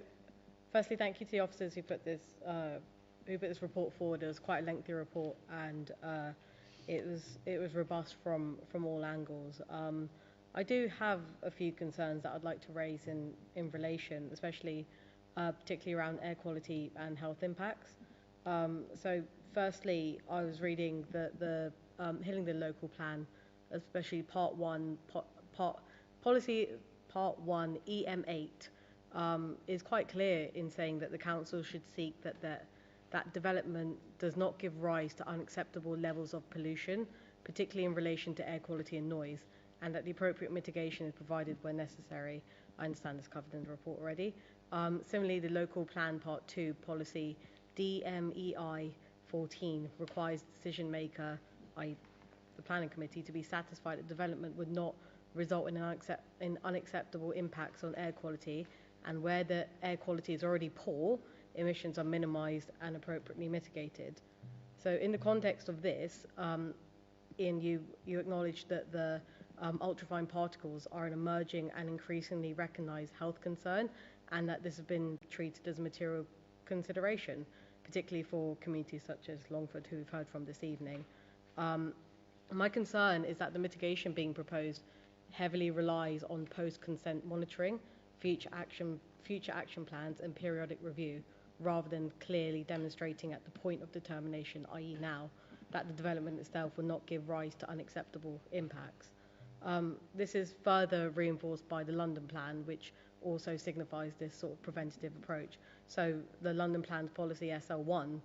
firstly, thank you to the officers who put this report forward. It was quite a lengthy report, and it was robust from all angles. I do have a few concerns that I'd like to raise in relation, especially particularly around air quality and health impacts. So firstly, I was reading the Hillingdon local plan, especially Part 1, Policy Part 1 EM8, is quite clear in saying that the council should seek that that development does not give rise to unacceptable levels of pollution, particularly in relation to air quality and noise, and that the appropriate mitigation is provided where necessary. I understand this covered in the report already. Similarly, the Local Plan Part 2 policy DMEI 14 requires the decision maker, i.e. the planning committee, to be satisfied that development would not result in unacceptable impacts on air quality, and where the air quality is already poor, emissions are minimised and appropriately mitigated. So in the context of this, Ian, you acknowledged that the ultrafine particles are an emerging and increasingly recognised health concern, and that this has been treated as a material consideration, particularly for communities such as Longford, who we've heard from this evening. My concern is that the mitigation being proposed heavily relies on post-consent monitoring, future action plans and periodic review, rather than clearly demonstrating at the point of determination, i.e. now, that the development itself will not give rise to unacceptable impacts. This is further reinforced by the London Plan, which also signifies this sort of preventative approach. So the London Plan's policy SL1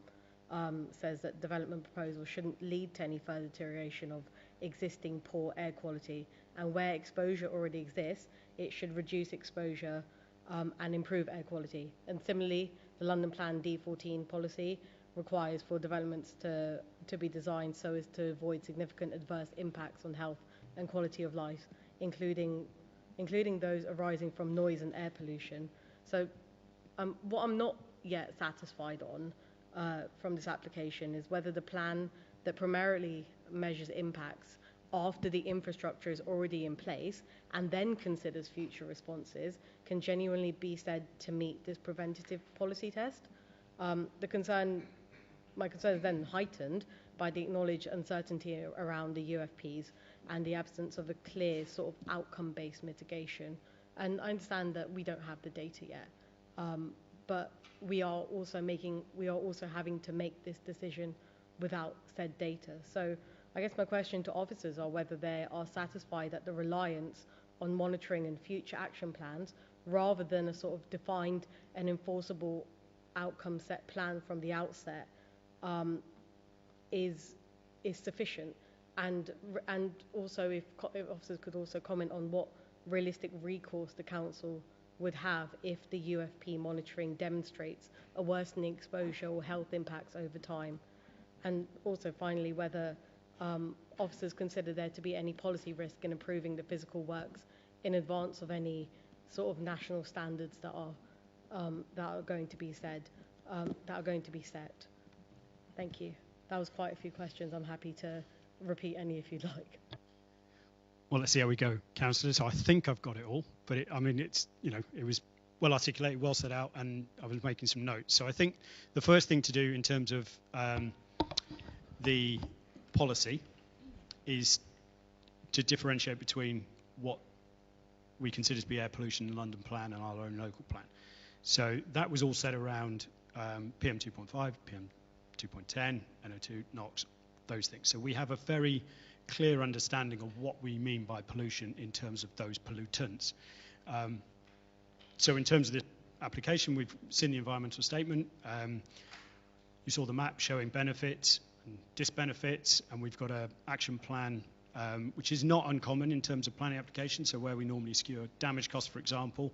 says that development proposals shouldn't lead to any further deterioration of existing poor air quality, and where exposure already exists, it should reduce exposure and improve air quality. And similarly, the London Plan D14 policy requires for developments to be designed so as to avoid significant adverse impacts on health and quality of life, including those arising from noise and air pollution. So what I'm not yet satisfied on from this application is whether the plan that primarily measures impacts after the infrastructure is already in place and then considers future responses can genuinely be said to meet this preventative policy test. My concern is then heightened by the acknowledged uncertainty around the UFPs and the absence of a clear sort of outcome-based mitigation. And I understand that we don't have the data yet, but we are also having to make this decision without said data. So I guess my question to officers are whether they are satisfied that the reliance on monitoring and future action plans, rather than a sort of defined and enforceable outcome set plan from the outset, is sufficient, and also if officers could also comment on what realistic recourse the council would have if the UFP monitoring demonstrates a worsening exposure or health impacts over time, and also finally whether officers consider there to be any policy risk in improving the physical works in advance of any sort of national standards that are going to be set. Thank you. That was quite a few questions. I'm happy to repeat any if you'd like. Well, let's see how we go, councillors. I think I've got it all, but it was well articulated, well set out, and I was making some notes. So I think the first thing to do in terms of the policy is to differentiate between what we consider to be air pollution in the London Plan and our own local plan. So that was all set around PM 2.5, PM 2.10, NO2, NOx, those things. So we have a very clear understanding of what we mean by pollution in terms of those pollutants. So in terms of the application, we've seen the environmental statement. You saw the map showing benefits and disbenefits, and we've got an action plan, which is not uncommon in terms of planning applications, so where we normally skew damage costs, for example.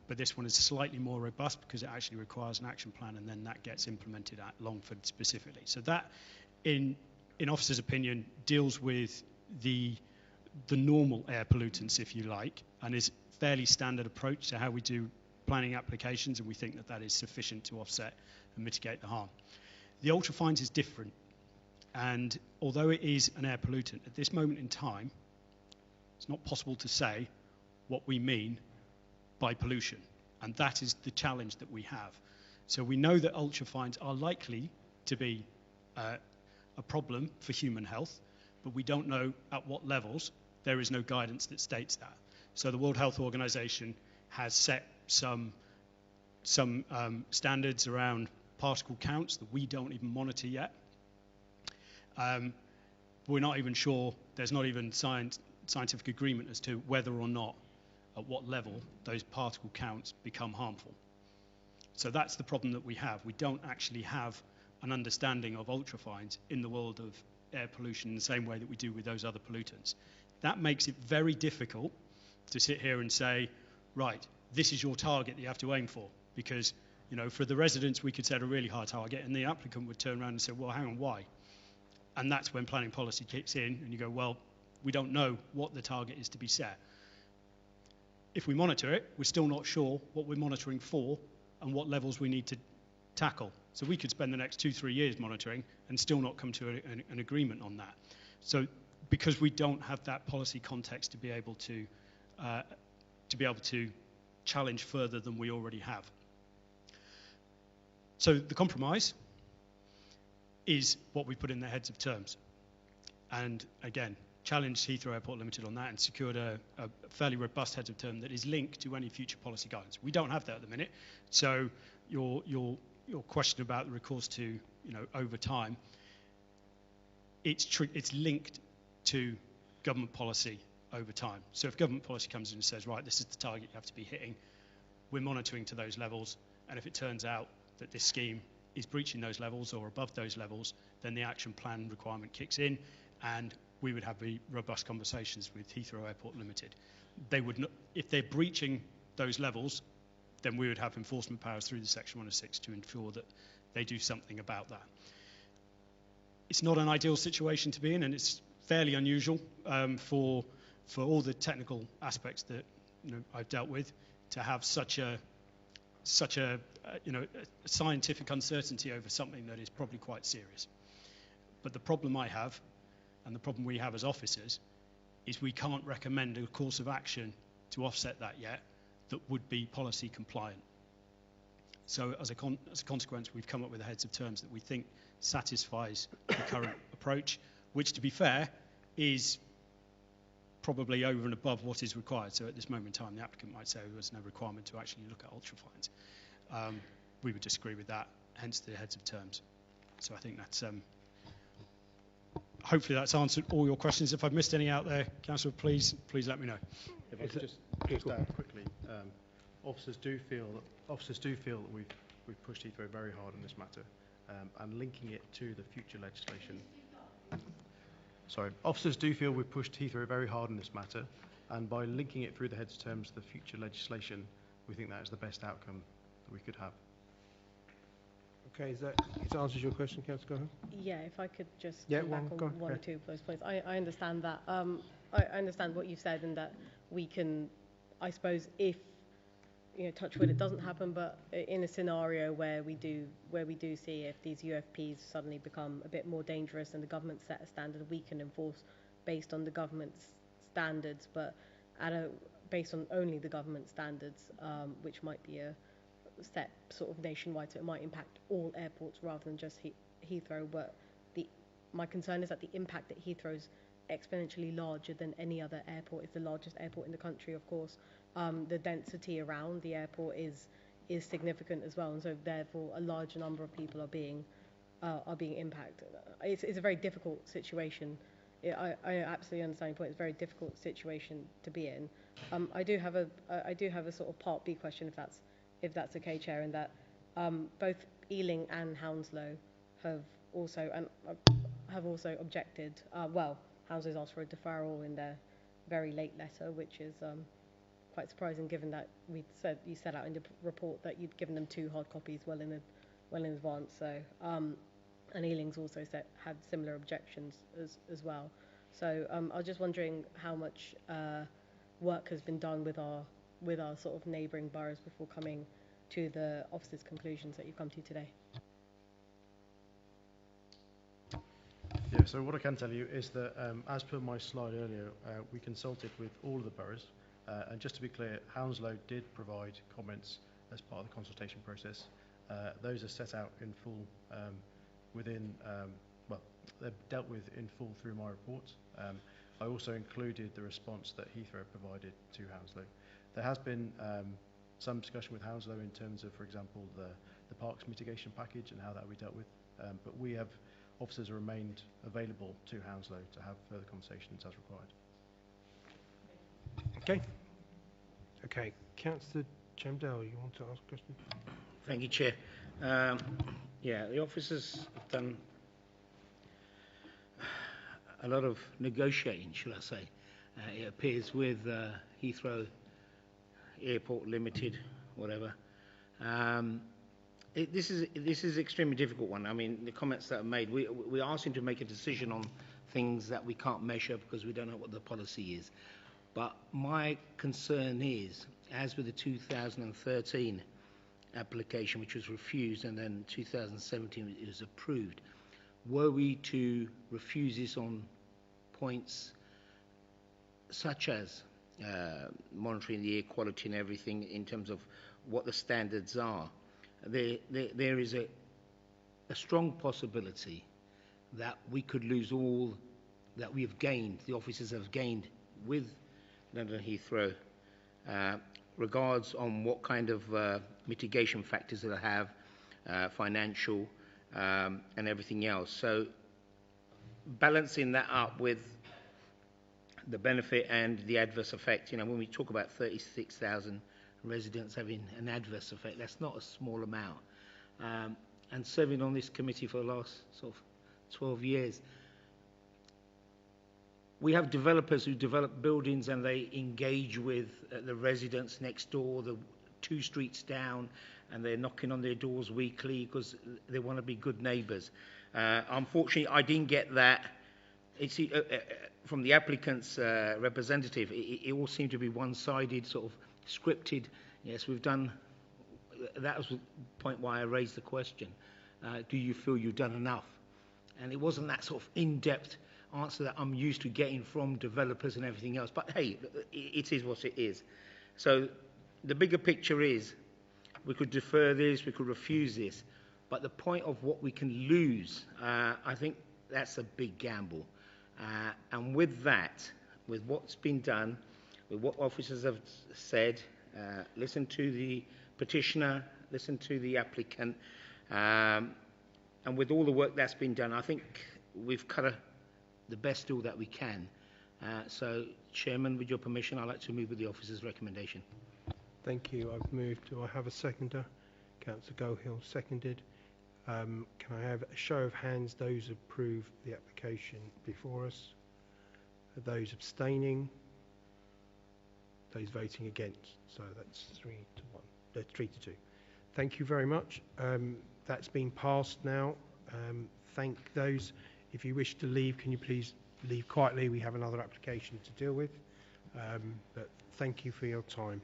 But this one is slightly more robust because it actually requires an action plan, and then that gets implemented at Longford specifically. So that, in officers' opinion, deals with the normal air pollutants, if you like, and is fairly standard approach to how we do planning applications, and we think that that is sufficient to offset and mitigate the harm. The ultrafines is different, and although it is an air pollutant, at this moment in time, it's not possible to say what we mean by pollution, and that is the challenge that we have. So we know that ultrafines are likely to be a problem for human health, but we don't know at what levels. There is no guidance that states that. So the World Health Organization has set some standards around particle counts that we don't even monitor yet. We're not even sure, there's not even scientific agreement as to whether or not, at what level, those particle counts become harmful. So that's the problem that we have. We don't actually have an understanding of ultrafines in the world of air pollution in the same way that we do with those other pollutants. That makes it very difficult to sit here and say, right, this is your target that you have to aim for. Because, you know, for the residents, we could set a really high target, and the applicant would turn around and say, well, hang on, why? And that's when planning policy kicks in, and you go, well, we don't know what the target is to be set. If we monitor it, we're still not sure what we're monitoring for and what levels we need to tackle. So we could spend the next 2-3 years monitoring and still not come to an agreement on that. So because we don't have that policy context to be able to challenge further than we already have. So the compromise is what we put in the heads of terms. And again, challenged Heathrow Airport Limited on that and secured a fairly robust heads of term that is linked to any future policy guidance. We don't have that at the minute. So your question about the recourse to, you know, over time, it's linked to government policy over time. So if government policy comes in and says, right, this is the target you have to be hitting, we're monitoring to those levels, and if it turns out that this scheme is breaching those levels or above those levels, then the action plan requirement kicks in, and we would have the robust conversations with Heathrow Airport Limited. They would not, if they're breaching those levels, then we would have enforcement powers through the Section 106 to ensure that they do something about that. It's not an ideal situation to be in, and it's fairly unusual for all the technical aspects that, you know, I've dealt with, to have such a scientific uncertainty over something that is probably quite serious. But the problem I have, and the problem we have as officers, is we can't recommend a course of action to offset that yet that would be policy compliant. So as a consequence, we've come up with a heads of terms that we think satisfies the current approach, which, to be fair, is probably over and above what is required. So at this moment in time, the applicant might say there was no requirement to actually look at ultrafines. We would disagree with that, hence the heads of terms. So I think that's hopefully that's answered all your questions. If I've missed any out there, Councillor, please let me know. If I could just add quickly, officers do feel that we've pushed Heathrow very hard on this matter, and linking it to the future legislation. Sorry, officers do feel we've pushed Heathrow very hard on this matter, and by linking it through the heads of terms to the future legislation, we think that is the best outcome that we could have. Okay, it answers your question, Councillor Cohen? Yeah, if I could just come back on one or two of those points. I understand that. I understand what you've said, and that we can, I suppose, if, you know, touch wood, it doesn't happen, but in a scenario where we do see if these UFPs suddenly become a bit more dangerous and the government set a standard, we can enforce based on the government's standards, but based on only the government standards, which might be a set sort of nationwide, so it might impact all airports rather than just Heathrow. But my concern is that the impact at Heathrow is exponentially larger than any other airport. It's the largest airport in the country, of course. The density around the airport is significant as well, and so therefore a large number of people are being impacted. It's a very difficult situation. I absolutely understand your point. It's a very difficult situation to be in. I do have a sort of part B question, if that's okay, Chair, in that both Ealing and Hounslow have also objected. Hounslow's asked for a deferral in their very late letter, which is quite surprising, given that you set out in the report that you'd given them 2 hard copies well in advance. So, and Ealing's also had similar objections as well. So I was just wondering how much work has been done with our sort of neighbouring boroughs before coming to the officer's conclusions that you've come to today. Yeah, so what I can tell you is that, as per my slide earlier, we consulted with all of the boroughs, and just to be clear, Hounslow did provide comments as part of the consultation process. Those are set out in full they're dealt with in full through my report. I also included the response that Heathrow provided to Hounslow. There has been some discussion with Hounslow in terms of, for example, the parks mitigation package and how that will be dealt with, but officers remained available to Hounslow to have further conversations as required. Okay. Councillor Chamdell, you want to ask a question? Thank you, Chair. Yeah, the officers have done a lot of negotiating, should I say, it appears, with Heathrow Airport Limited, whatever. This is extremely difficult one. I mean, the comments that are made, we asked him to make a decision on things that we can't measure because we don't know what the policy is. But my concern is, as with the 2013 application, which was refused, and then 2017 it was approved, were we to refuse this on points such as monitoring the air quality and everything in terms of what the standards are, there is a strong possibility that we could lose all that we have gained, the officers have gained with London Heathrow, regards on what kind of mitigation factors they'll have, financial, and everything else. So balancing that up with the benefit and the adverse effect, you know, when we talk about 36,000 residents having an adverse effect, that's not a small amount. And serving on this committee for the last sort of 12 years, we have developers who develop buildings and they engage with the residents next door, the 2 streets down, and they're knocking on their doors weekly because they want to be good neighbours. Unfortunately, I didn't get that. It's, from the applicant's representative, it all seemed to be one-sided, sort of scripted. Yes, we've done. That was the point why I raised the question. Do you feel you've done enough? And it wasn't that sort of in-depth answer that I'm used to getting from developers and everything else. But hey, it is what it is. So the bigger picture is, we could defer this, we could refuse this, but the point of what we can lose, I think that's a big gamble. And with that, with what's been done, with what officers have said, listen to the petitioner, listen to the applicant, and with all the work that's been done, I think we've cut the best deal that we can. So, Chairman, with your permission, I'd like to move with the officer's recommendation. Thank you. I've moved. Do I have a seconder? Councillor Gohill seconded. Can I have a show of hands, those who approve the application before us? Are those abstaining? Those voting against? So that's 3 to 1. 3 to 2. Thank you very much. That's been passed now. Thank those. If you wish to leave, can you please leave quietly? We have another application to deal with. But thank you for your time.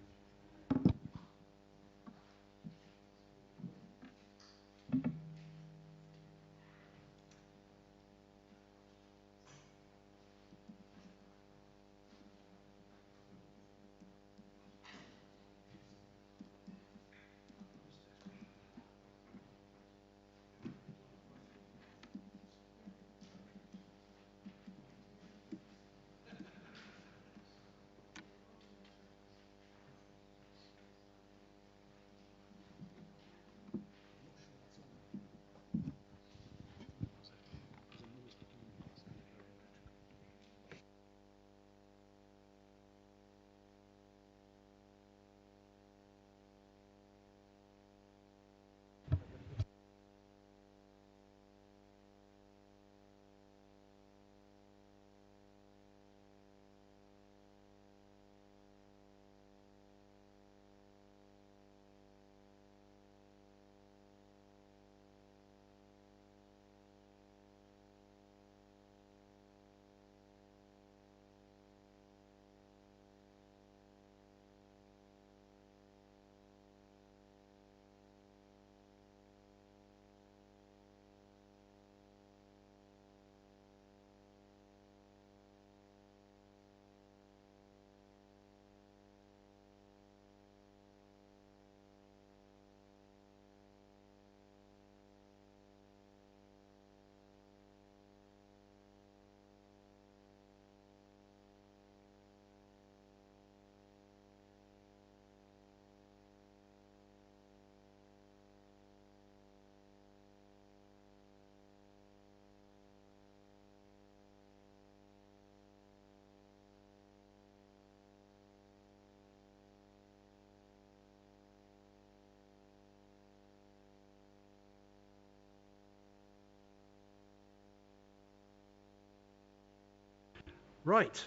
Right.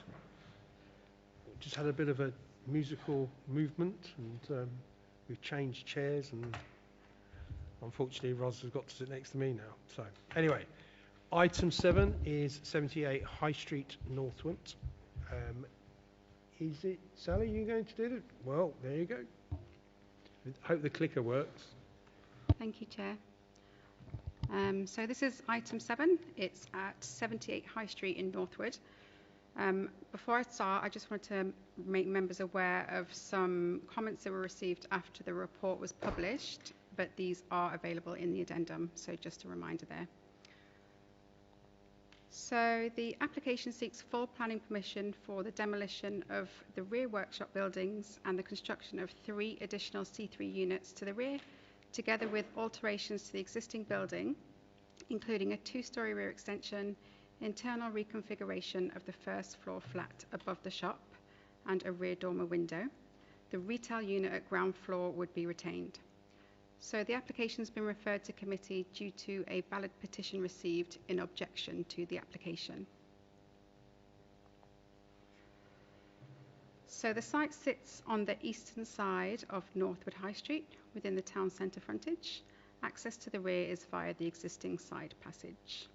Just had a bit of a musical movement, and we've changed chairs, and unfortunately Ros has got to sit next to me now. So anyway, item 7 is 78 High Street, Northwent. Is it Sally? You going to do it? Well, there you go. Hope the clicker works. Thank you, Chair. So this is item 7. It's at 78 High Street in Northwood. Before I start, I just wanted to make members aware of some comments that were received after the report was published, but these are available in the addendum, so just a reminder there. So the application seeks full planning permission for the demolition of the rear workshop buildings and the construction of 3 additional C3 units to the rear, together with alterations to the existing building, including a 2-storey rear extension, internal reconfiguration of the first floor flat above the shop, and a rear dormer window. The retail unit at ground floor would be retained. So the application has been referred to committee due to a valid petition received in objection to the application. So the site sits on the eastern side of Northwood High Street within the town centre frontage. Access to the rear is via the existing side passage.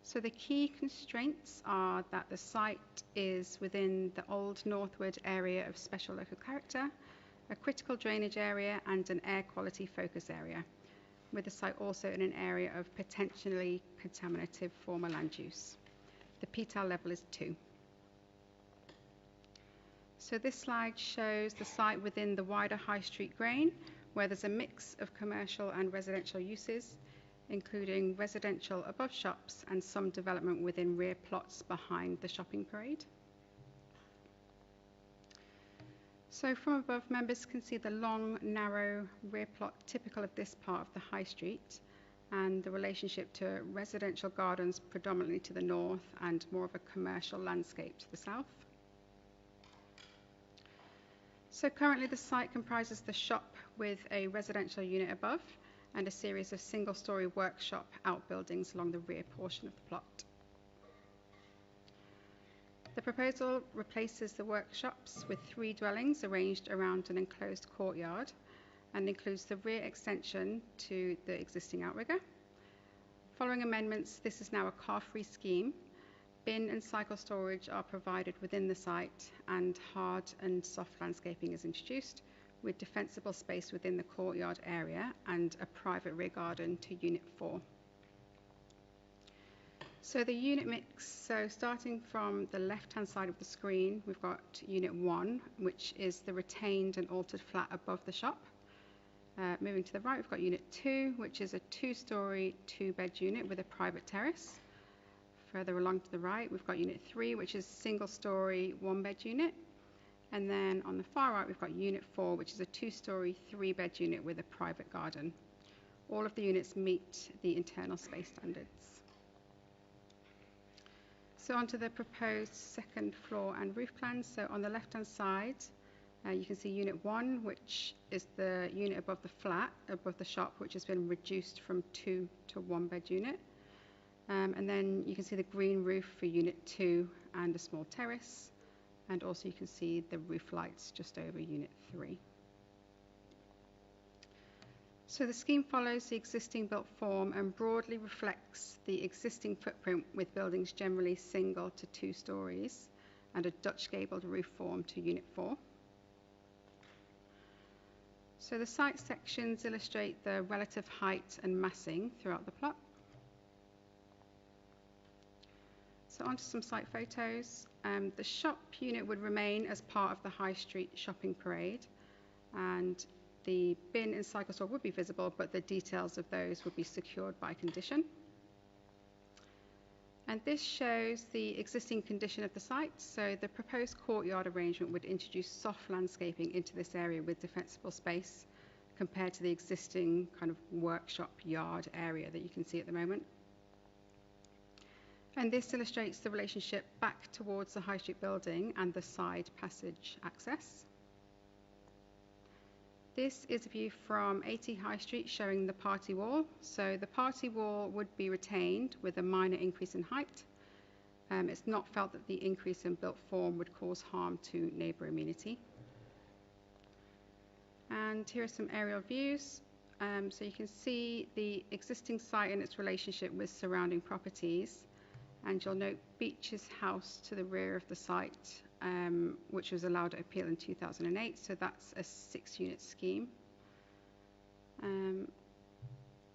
So the key constraints are that the site is within the old Northwood area of special local character, a critical drainage area and an air quality focus area, with the site also in an area of potentially contaminative former land use. The PTAL level is 2. So this slide shows the site within the wider High Street grain, where there's a mix of commercial and residential uses, including residential above shops and some development within rear plots behind the shopping parade. So from above, members can see the long, narrow rear plot typical of this part of the High Street, and the relationship to residential gardens predominantly to the north and more of a commercial landscape to the south. So currently the site comprises the shop with a residential unit above and a series of single-storey workshop outbuildings along the rear portion of the plot. The proposal replaces the workshops with 3 dwellings arranged around an enclosed courtyard and includes the rear extension to the existing outrigger. Following amendments, this is now a car-free scheme. Bin and cycle storage are provided within the site, and hard and soft landscaping is introduced, with defensible space within the courtyard area and a private rear garden to Unit 4. So the unit mix, so starting from the left-hand side of the screen, we've got Unit 1, which is the retained and altered flat above the shop. Moving to the right, we've got Unit 2, which is a 2-storey, 2-bed unit with a private terrace. Further along to the right, we've got Unit 3, which is single-storey, 1-bed unit. And then on the far right, we've got Unit 4, which is a 2-storey, 3-bed unit with a private garden. All of the units meet the internal space standards. So onto the proposed second floor and roof plans. So on the left-hand side, you can see Unit 1, which is the unit above the flat, above the shop, which has been reduced from 2 to 1-bed unit. And then you can see the green roof for Unit 2 and a small terrace. And also you can see the roof lights just over Unit 3. So the scheme follows the existing built form and broadly reflects the existing footprint, with buildings generally single to 2 stories and a Dutch gabled roof form to Unit 4. So the site sections illustrate the relative height and massing throughout the plot. So onto some site photos. The shop unit would remain as part of the High Street shopping parade, and the bin and cycle store would be visible, but the details of those would be secured by condition. And this shows the existing condition of the site. So the proposed courtyard arrangement would introduce soft landscaping into this area with defensible space compared to the existing kind of workshop yard area that you can see at the moment. And this illustrates the relationship back towards the High Street building and the side passage access. This is a view from 80 High Street showing the party wall. So the party wall would be retained with a minor increase in height. It's not felt that the increase in built form would cause harm to neighbour amenity. And here are some aerial views. So you can see the existing site and its relationship with surrounding properties. And you'll note Beech's house to the rear of the site, which was allowed at appeal in 2008. So that's a 6-unit scheme.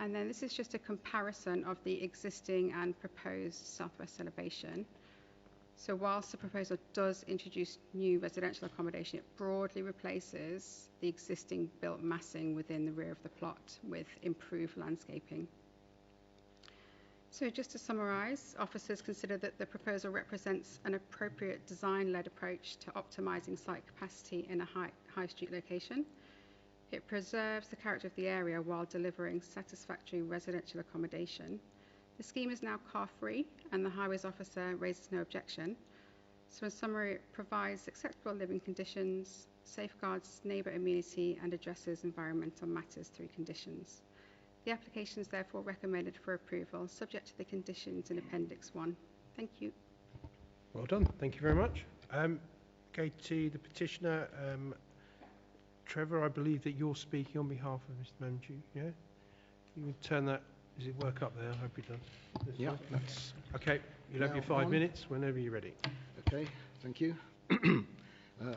And then this is just a comparison of the existing and proposed southwest elevation. So whilst the proposal does introduce new residential accommodation, it broadly replaces the existing built massing within the rear of the plot with improved landscaping. So just to summarise, officers consider that the proposal represents an appropriate design-led approach to optimising site capacity in a high street location. It preserves the character of the area while delivering satisfactory residential accommodation. The scheme is now car-free and the highways officer raises no objection. So in summary, it provides acceptable living conditions, safeguards neighbour amenity and addresses environmental matters through conditions. The application is therefore recommended for approval, subject to the conditions in Appendix 1. Thank you. Well done. Thank you very much. Go to the petitioner. Trevor, I believe that you're speaking on behalf of Mr. Mamju, yeah? You can turn that, does it work up there? I hope it does. Yeah, that's okay, you'll have your 5 minutes whenever you're ready. okay, thank you.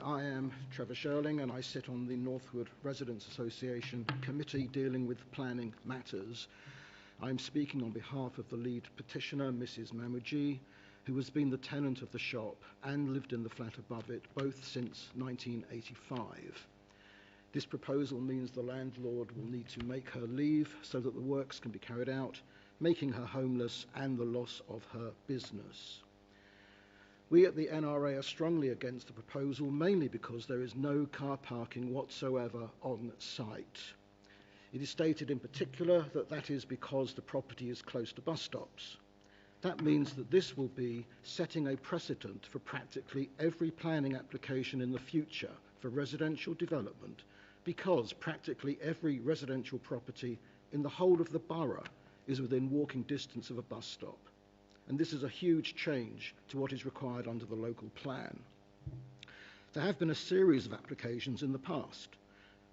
I am Trevor Sherling and I sit on the Northwood Residents Association committee dealing with planning matters. I'm speaking on behalf of the lead petitioner, Mrs. Mamuji, who has been the tenant of the shop and lived in the flat above it both since 1985. This proposal means the landlord will need to make her leave so that the works can be carried out, making her homeless and the loss of her business. We at the NRA are strongly against the proposal, mainly because there is no car parking whatsoever on site. It is stated in particular that that is because the property is close to bus stops. That means that this will be setting a precedent for practically every planning application in the future for residential development, because practically every residential property in the whole of the borough is within walking distance of a bus stop. And this is a huge change to what is required under the local plan. There have been a series of applications in the past,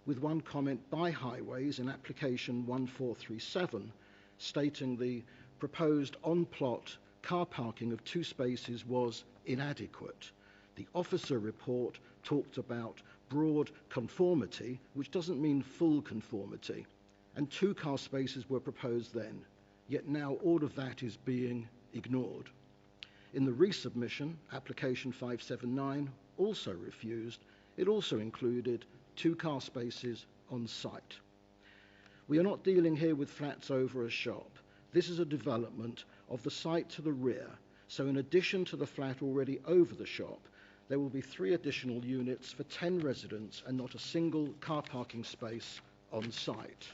with one comment by Highways in application 1437 stating the proposed on-plot car parking of 2 spaces was inadequate. The officer report talked about broad conformity, which doesn't mean full conformity, and 2 car spaces were proposed then, yet now all of that is being ignored. In the resubmission, application 579 also refused. It also included 2 car spaces on site. We are not dealing here with flats over a shop. This is a development of the site to the rear, so in addition to the flat already over the shop, there will be 3 additional units for 10 residents and not a single car parking space on site.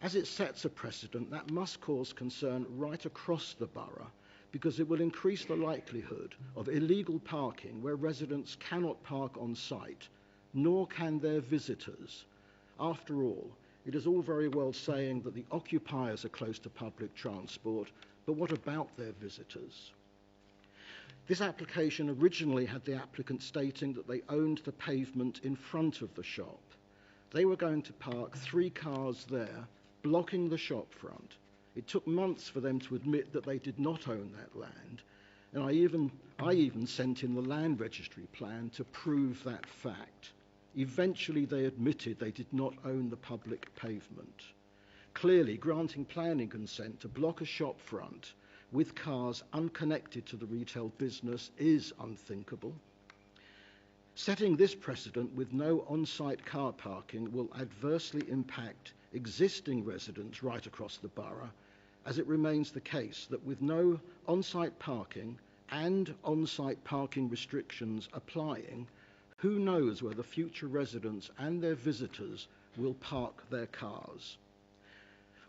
As it sets a precedent, that must cause concern right across the borough, because it will increase the likelihood of illegal parking where residents cannot park on site, nor can their visitors. After all, it is all very well saying that the occupiers are close to public transport, but what about their visitors? This application originally had the applicant stating that they owned the pavement in front of the shop. They were going to park 3 cars there, blocking the shop front. It took months for them to admit that they did not own that land, and I even sent in the land registry plan to prove that fact. Eventually they admitted they did not own the public pavement. Clearly, granting planning consent to block a shop front with cars unconnected to the retail business is unthinkable. Setting this precedent with no on-site car parking will adversely impact existing residents right across the borough, as it remains the case that with no on-site parking and on-site parking restrictions applying, who knows where the future residents and their visitors will park their cars.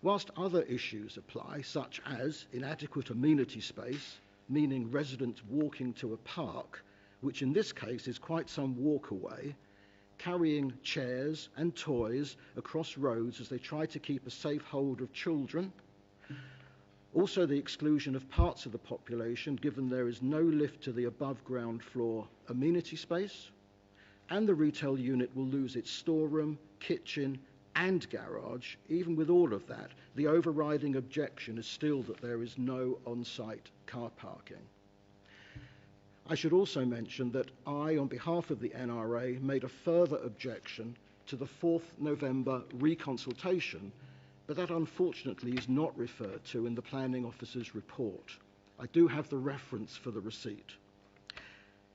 Whilst other issues apply, such as inadequate amenity space, meaning residents walking to a park, which in this case is quite some walk away, carrying chairs and toys across roads as they try to keep a safe hold of children, Also, the exclusion of parts of the population, given there is no lift to the above ground floor amenity space, and the retail unit will lose its storeroom, kitchen, and garage. Even with all of that, the overriding objection is still that there is no on-site car parking. I should also mention that I, on behalf of the NRA, made a further objection to the 4th November reconsultation, but that unfortunately is not referred to in the planning officer's report. I do have the reference for the receipt.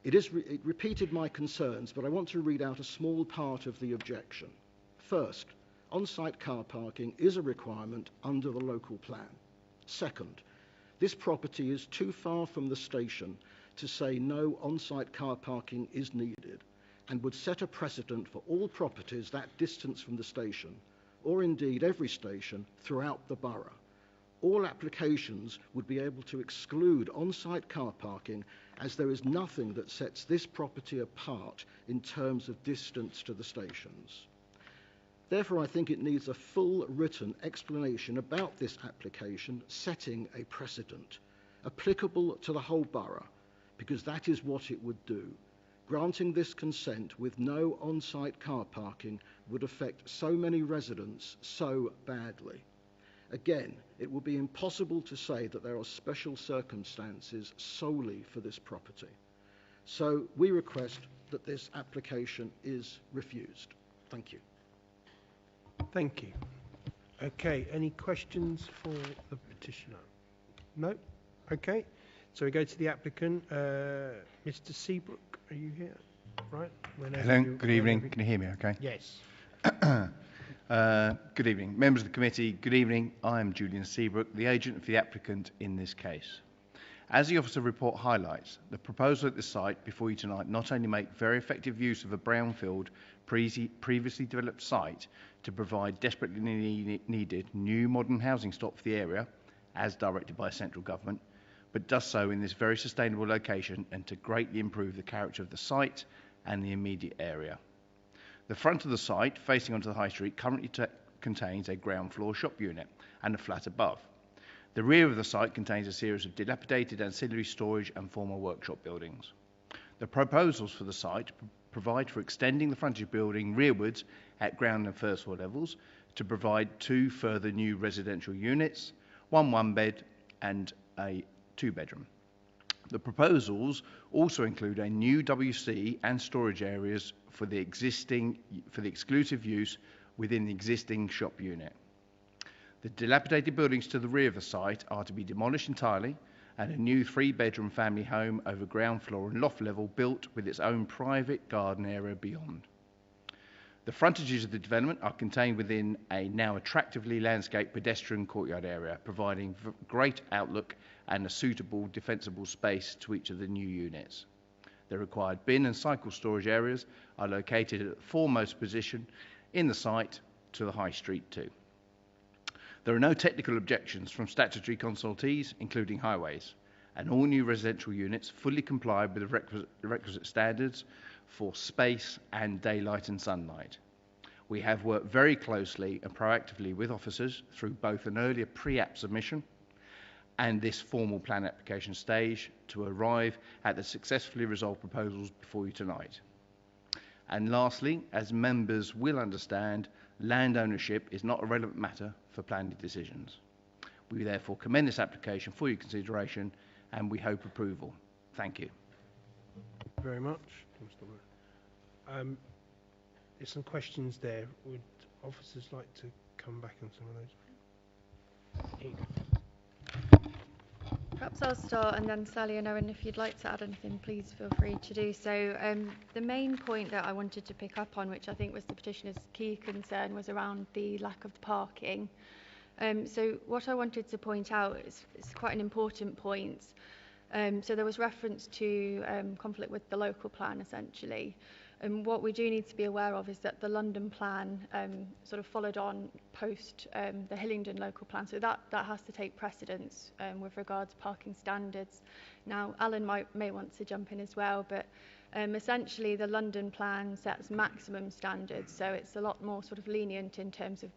It repeated my concerns, but I want to read out a small part of the objection. First, on-site car parking is a requirement under the local plan. Second, this property is too far from the station to say no on-site car parking is needed, and would set a precedent for all properties that distance from the station, or indeed every station throughout the borough. All applications would be able to exclude on-site car parking, as there is nothing that sets this property apart in terms of distance to the stations. Therefore, I think it needs a full written explanation about this application setting a precedent applicable to the whole borough, because that is what it would do. Granting this consent with no on-site car parking would affect so many residents so badly. Again, it would be impossible to say that there are special circumstances solely for this property. So we request that this application is refused. Thank you. Thank you. Okay, any questions for the petitioner? No? Okay, so we go to the applicant. Mr. Seabrook, are you here? Right. Hello, good evening. Can you hear me okay? Yes. Good evening. Members of the committee, good evening. I am Julian Seabrook, the agent for the applicant in this case. As the officer report highlights, the proposal at the site before you tonight not only make very effective use of a brownfield previously developed site to provide desperately needed new modern housing stock for the area, as directed by central government, but does so in this very sustainable location and to greatly improve the character of the site and the immediate area. The front of the site, facing onto the high street, currently contains a ground floor shop unit and a flat above. The rear of the site contains a series of dilapidated ancillary storage and former workshop buildings. The proposals for the site provide for extending the frontage building rearwards at ground and first floor levels to provide 2 further new residential units, one bed and a 2-bedroom. The proposals also include a new WC and storage areas for the exclusive use within the existing shop unit. The dilapidated buildings to the rear of the site are to be demolished entirely, and a new 3-bedroom family home over ground floor and loft level built with its own private garden area beyond. The frontages of the development are contained within a now attractively landscaped pedestrian courtyard area, providing great outlook and a suitable defensible space to each of the new units. The required bin and cycle storage areas are located at the foremost position in the site to the high street too. There are no technical objections from statutory consultees, including highways, and all new residential units fully comply with the requisite standards for space and daylight and sunlight. We have worked very closely and proactively with officers through both an earlier pre-app submission and this formal plan application stage to arrive at the successfully resolved proposals before you tonight. And lastly, as members will understand, land ownership is not a relevant matter for planning decisions. We therefore commend this application for your consideration and we hope approval. Thank you. Thank you very much. There's some questions there. Would officers like to come back on some of those? Perhaps I'll start, and then Sally and Owen, if you'd like to add anything, please feel free to do so. The main point that I wanted to pick up on, which I think was the petitioner's key concern, was around the lack of the parking. So what I wanted to point out is quite an important point. So there was reference to conflict with the local plan, essentially. And what we do need to be aware of is that the London plan sort of followed on post the Hillingdon local plan. So that has to take precedence with regards to parking standards. Now, Alan may want to jump in as well, but essentially the London plan sets maximum standards. So it's a lot more sort of lenient in terms of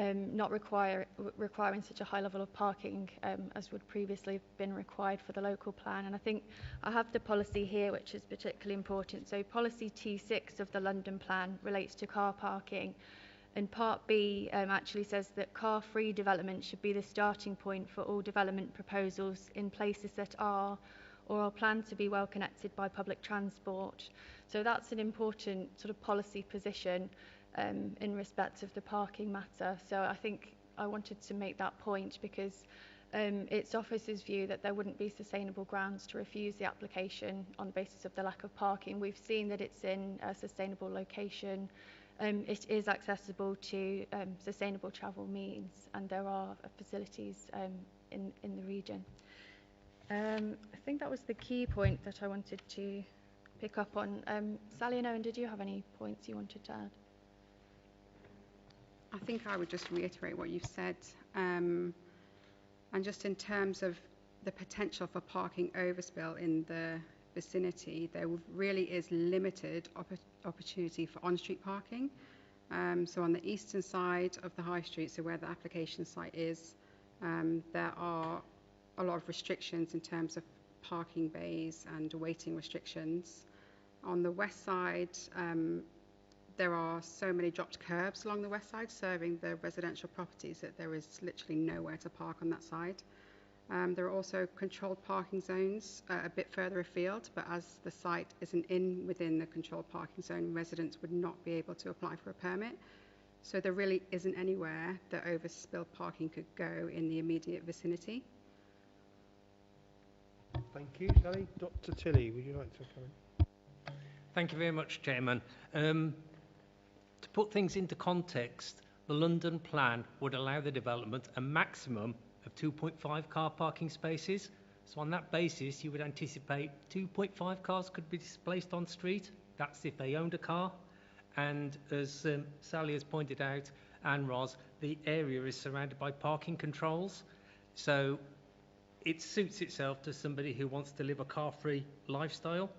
not requiring such a high level of parking as would previously have been required for the local plan. And I think I have the policy here, which is particularly important. So policy T6 of the London plan relates to car parking, and part B actually says that car-free development should be the starting point for all development proposals in places that are or are planned to be well connected by public transport. So that's an important sort of policy position in respect of the parking matter. So I think I wanted to make that point because it's office's view that there wouldn't be sustainable grounds to refuse the application on the basis of the lack of parking. We've seen that it's in a sustainable location. It is accessible to sustainable travel means, and there are facilities in the region. I think that was the key point that I wanted to pick up on. Sally and Owen, did you have any points you wanted to add? I think I would just reiterate what you've said. And just in terms of the potential for parking overspill in the vicinity, there really is limited opportunity for on-street parking. So on the eastern side of the high street, so where the application site is, there are a lot of restrictions in terms of parking bays and waiting restrictions. On the west side, there are so many dropped curbs along the west side serving the residential properties that there is literally nowhere to park on that side. There are also controlled parking zones a bit further afield, but as the site isn't within the controlled parking zone, residents would not be able to apply for a permit. So there really isn't anywhere that overspill parking could go in the immediate vicinity. Thank you, Sally. Dr. Tilley, would you like to come in? Thank you very much, Chairman. To put things into context, the London plan would allow the development a maximum of 2.5 car parking spaces. So on that basis, you would anticipate 2.5 cars could be displaced on street. That's if they owned a car. And as Sally has pointed out, and Ros, the area is surrounded by parking controls. So it suits itself to somebody who wants to live a car-free lifestyle.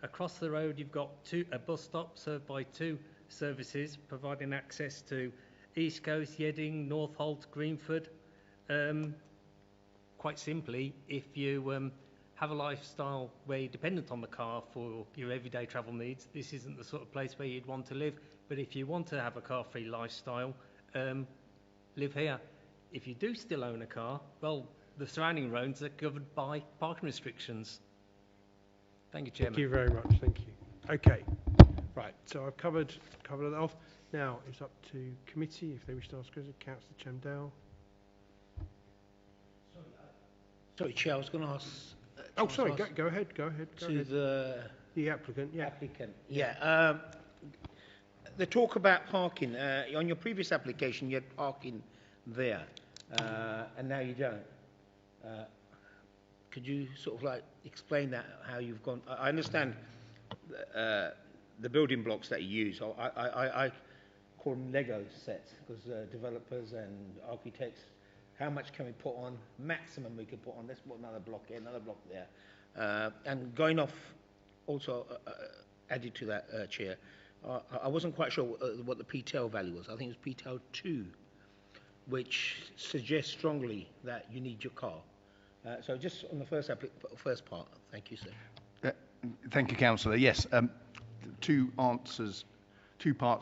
Across the road, you've got a bus stop served by 2 services, providing access to East Coast, Yeading, Northolt, Greenford. Quite simply, if you have a lifestyle where you're dependent on the car for your everyday travel needs, this isn't the sort of place where you'd want to live. But if you want to have a car-free lifestyle, live here. If you do still own a car, well, the surrounding roads are covered by parking restrictions. Thank you, Chairman. Thank you very much. Thank you. Okay. Right. So I've covered that off. Now it's up to committee if they wish to ask questions. Councillor Chandel. Sorry, Chair, I was going to ask... sorry, go ahead. The applicant, yeah. Applicant, yeah. The talk about parking, on your previous application you had parking there, and now you don't. Could you sort of like explain that, how you've gone... I understand the building blocks that you use. I call them Lego sets, because developers and architects, how much can we put on? Maximum we can put on. Let's put another block here, another block there. And going off, also added to that, Chair, I wasn't quite sure what the PTEL value was. I think it was PTEL 2, which suggests strongly that you need your car. So just on the first part, thank you, sir. Thank you, Councillor. Yes, 2 parts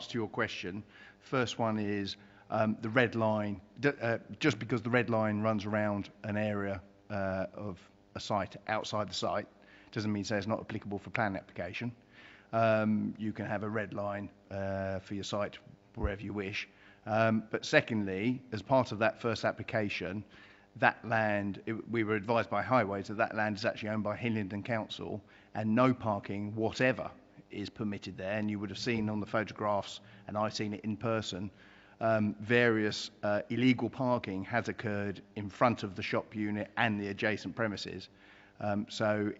to your question. First one is the red line. Just because the red line runs around an area of a site outside the site doesn't mean say it's not applicable for planning application. You can have a red line for your site wherever you wish. But secondly, as part of that first application, that land, we were advised by Highways that land is actually owned by Hillingdon Council, and no parking whatever is permitted there. And you would have seen on the photographs, and I've seen it in person, various illegal parking has occurred in front of the shop unit and the adjacent premises. So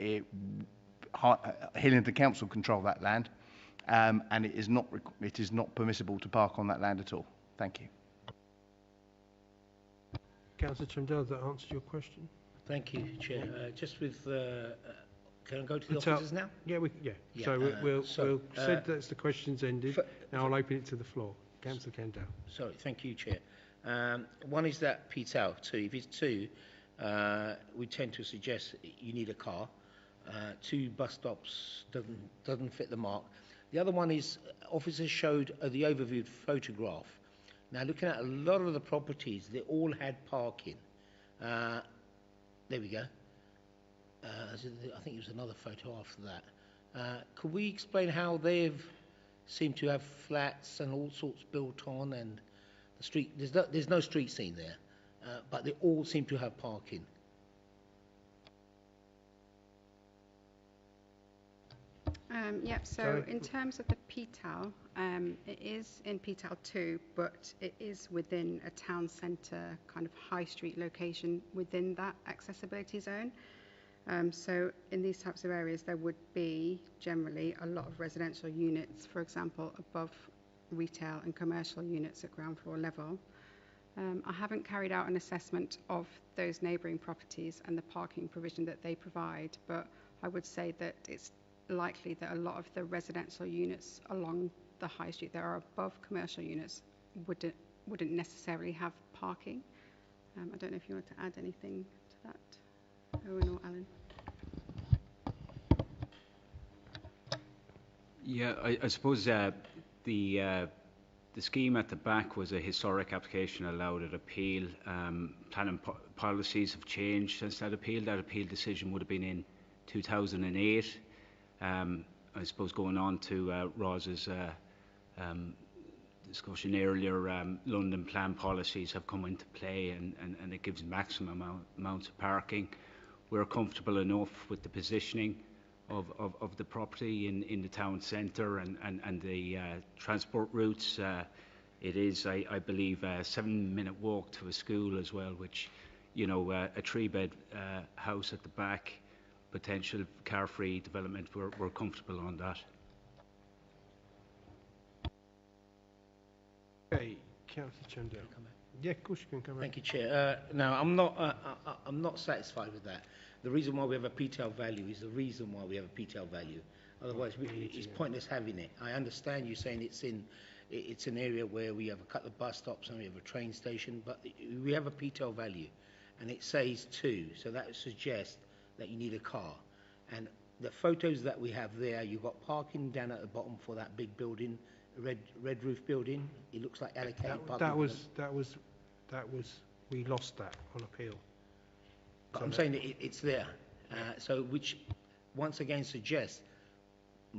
Hillingdon Council control that land, and it is not permissible to park on that land at all. Thank you. Councillor Chandel, does that answer your question? Thank you, Chair. Just with, can I go to the officers now? Yeah, So we'll said that's the questions ended. Now I'll open it to the floor. Councillor Candell. Sorry, thank you, Chair. One is that P-TAL 2. If it's 2, we tend to suggest you need a car. 2 bus stops doesn't fit the mark. The other one is officers showed the overviewed photograph. Now, looking at a lot of the properties, they all had parking. There we go. I think it was another photo after that. Could we explain how they've seemed to have flats and all sorts built on, and the street? There's no street scene there, but they all seem to have parking. So in terms of the PTAL, it is in PTAL 2, but it is within a town centre kind of high street location within that accessibility zone. So in these types of areas, there would be generally a lot of residential units, for example, above retail and commercial units at ground floor level. I haven't carried out an assessment of those neighbouring properties and the parking provision that they provide, but I would say that it's likely that a lot of the residential units along the high street that are above commercial units wouldn't necessarily have parking. I don't know if you want to add anything to that, Owen or Alan. Yeah, I suppose the scheme at the back was a historic application, allowed an appeal. Planning policies have changed since that appeal. That appeal decision would have been in 2008. I suppose going on to Roz's discussion earlier, London plan policies have come into play, and it gives maximum amounts of parking. We're comfortable enough with the positioning of the property in the town centre and the transport routes. It is, I believe, a 7-minute walk to a school as well, which, you know, a 3-bed house at the back, potential car-free development, we're comfortable on that. Okay, Councillor Chandel. Yeah, of course you can come back. Thank you, Chair. No, I'm not satisfied with that. The reason why we have a PTAL value is the reason why we have a PTAL value. Otherwise, it's pointless having it. I understand you saying it's an area where we have a couple of bus stops and we have a train station, but we have a PTAL value, and it says 2, so that suggests that you need a car. And the photos that we have there, you've got parking down at the bottom for that big building, red roof building. It looks like allocated parking. That was we lost that on appeal. But I'm saying that it's there. So which once again suggests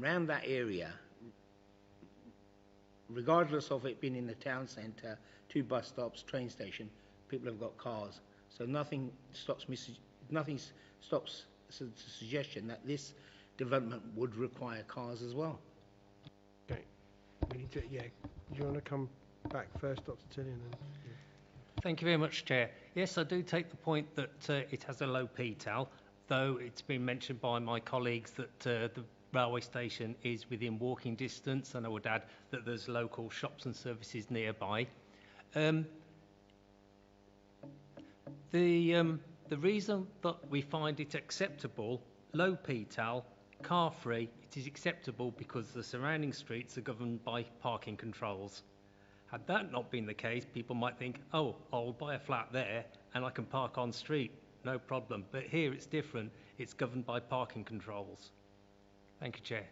around that area, regardless of it being in the town centre, 2 bus stops, train station, people have got cars. So nothing stops the suggestion that this development would require cars as well. Okay. We need to, yeah. Do you want to come back first, Dr. Tilley, and then? Yeah. Thank you very much, Chair. Yes, I do take the point that it has a low PTAL, though it's been mentioned by my colleagues that the railway station is within walking distance, and I would add that there's local shops and services nearby. The reason that we find it acceptable, low PTAL, car-free, it is acceptable because the surrounding streets are governed by parking controls. Had that not been the case, people might think, oh, I'll buy a flat there and I can park on street, no problem. But here it's different. It's governed by parking controls. Thank you, Chair.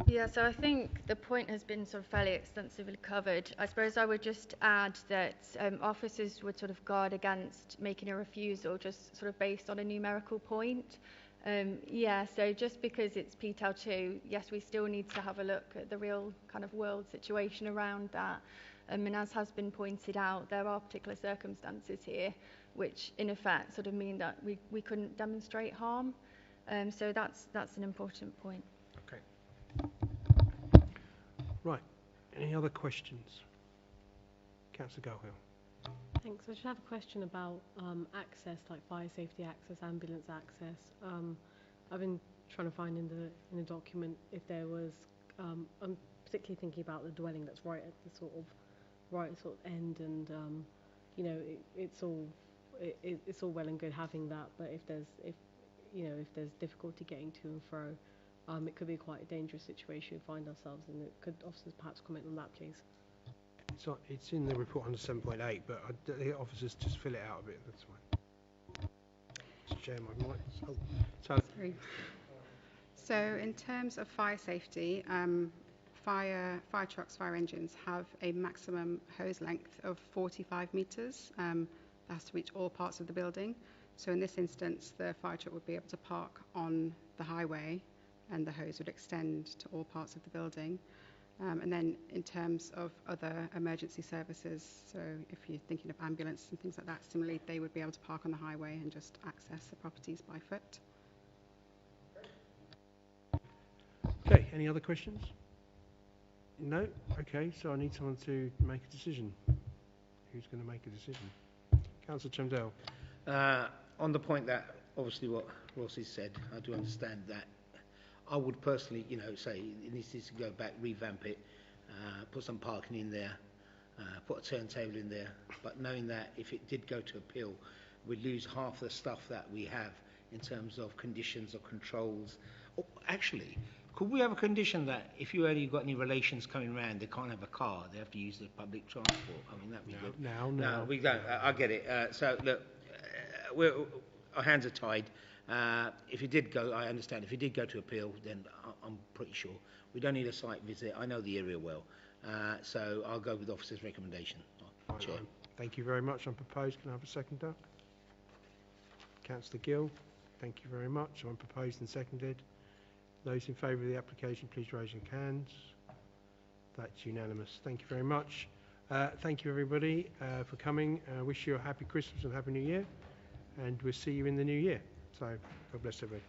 Yeah, so I think the point has been sort of fairly extensively covered. I suppose I would just add that officers would sort of guard against making a refusal just sort of based on a numerical point. So just because it's PTAL 2, yes, we still need to have a look at the real kind of world situation around that. And as has been pointed out, there are particular circumstances here which in effect sort of mean that we couldn't demonstrate harm. So that's an important point. Okay. Right. Any other questions? Councillor Galhill. Thanks. I just have a question about access, like fire safety access, ambulance access. I've been trying to find in the document if there was. I'm particularly thinking about the dwelling that's right at the sort of end, and it's all well and good having that, but if there's difficulty getting to and fro, it could be quite a dangerous situation we find ourselves in. Could officers perhaps comment on that, please? It's in the report under 7.8, but the officers just fill it out a bit. That's fine. Mr. Chairman, I might. Sorry. So in terms of fire safety, fire trucks, fire engines have a maximum hose length of 45 metres. That has to reach all parts of the building. So in this instance, the fire truck would be able to park on the highway and the hose would extend to all parts of the building. And then in terms of other emergency services, so if you're thinking of ambulance and things like that, similarly, they would be able to park on the highway and just access the properties by foot. Okay, any other questions? No? Okay, so I need someone to make a decision. Who's going to make a decision? Councillor Chandel. On the point that, obviously what Rossi said, I do understand that. I would personally, say it needs to go back, revamp it, put some parking in there, put a turntable in there, but knowing that if it did go to appeal, we'd lose half the stuff that we have in terms of conditions or controls. Or actually, could we have a condition that if you only got any relations coming around, they can't have a car, they have to use the public transport? I mean, that'd be good. No, we don't. I get it. So look, our hands are tied. If it did go, I understand. If it did go to appeal, then I'm pretty sure we don't need a site visit. I know the area well, so I'll go with the officer's recommendation. Chair. Thank you very much. On proposed, can I have a seconder? Councillor Gill. Thank you very much. On proposed and seconded. Those in favour of the application, please raise your hands. That's unanimous. Thank you very much. Thank you, everybody, for coming. I wish you a happy Christmas and happy New Year, and we'll see you in the new year. So, God bless everybody.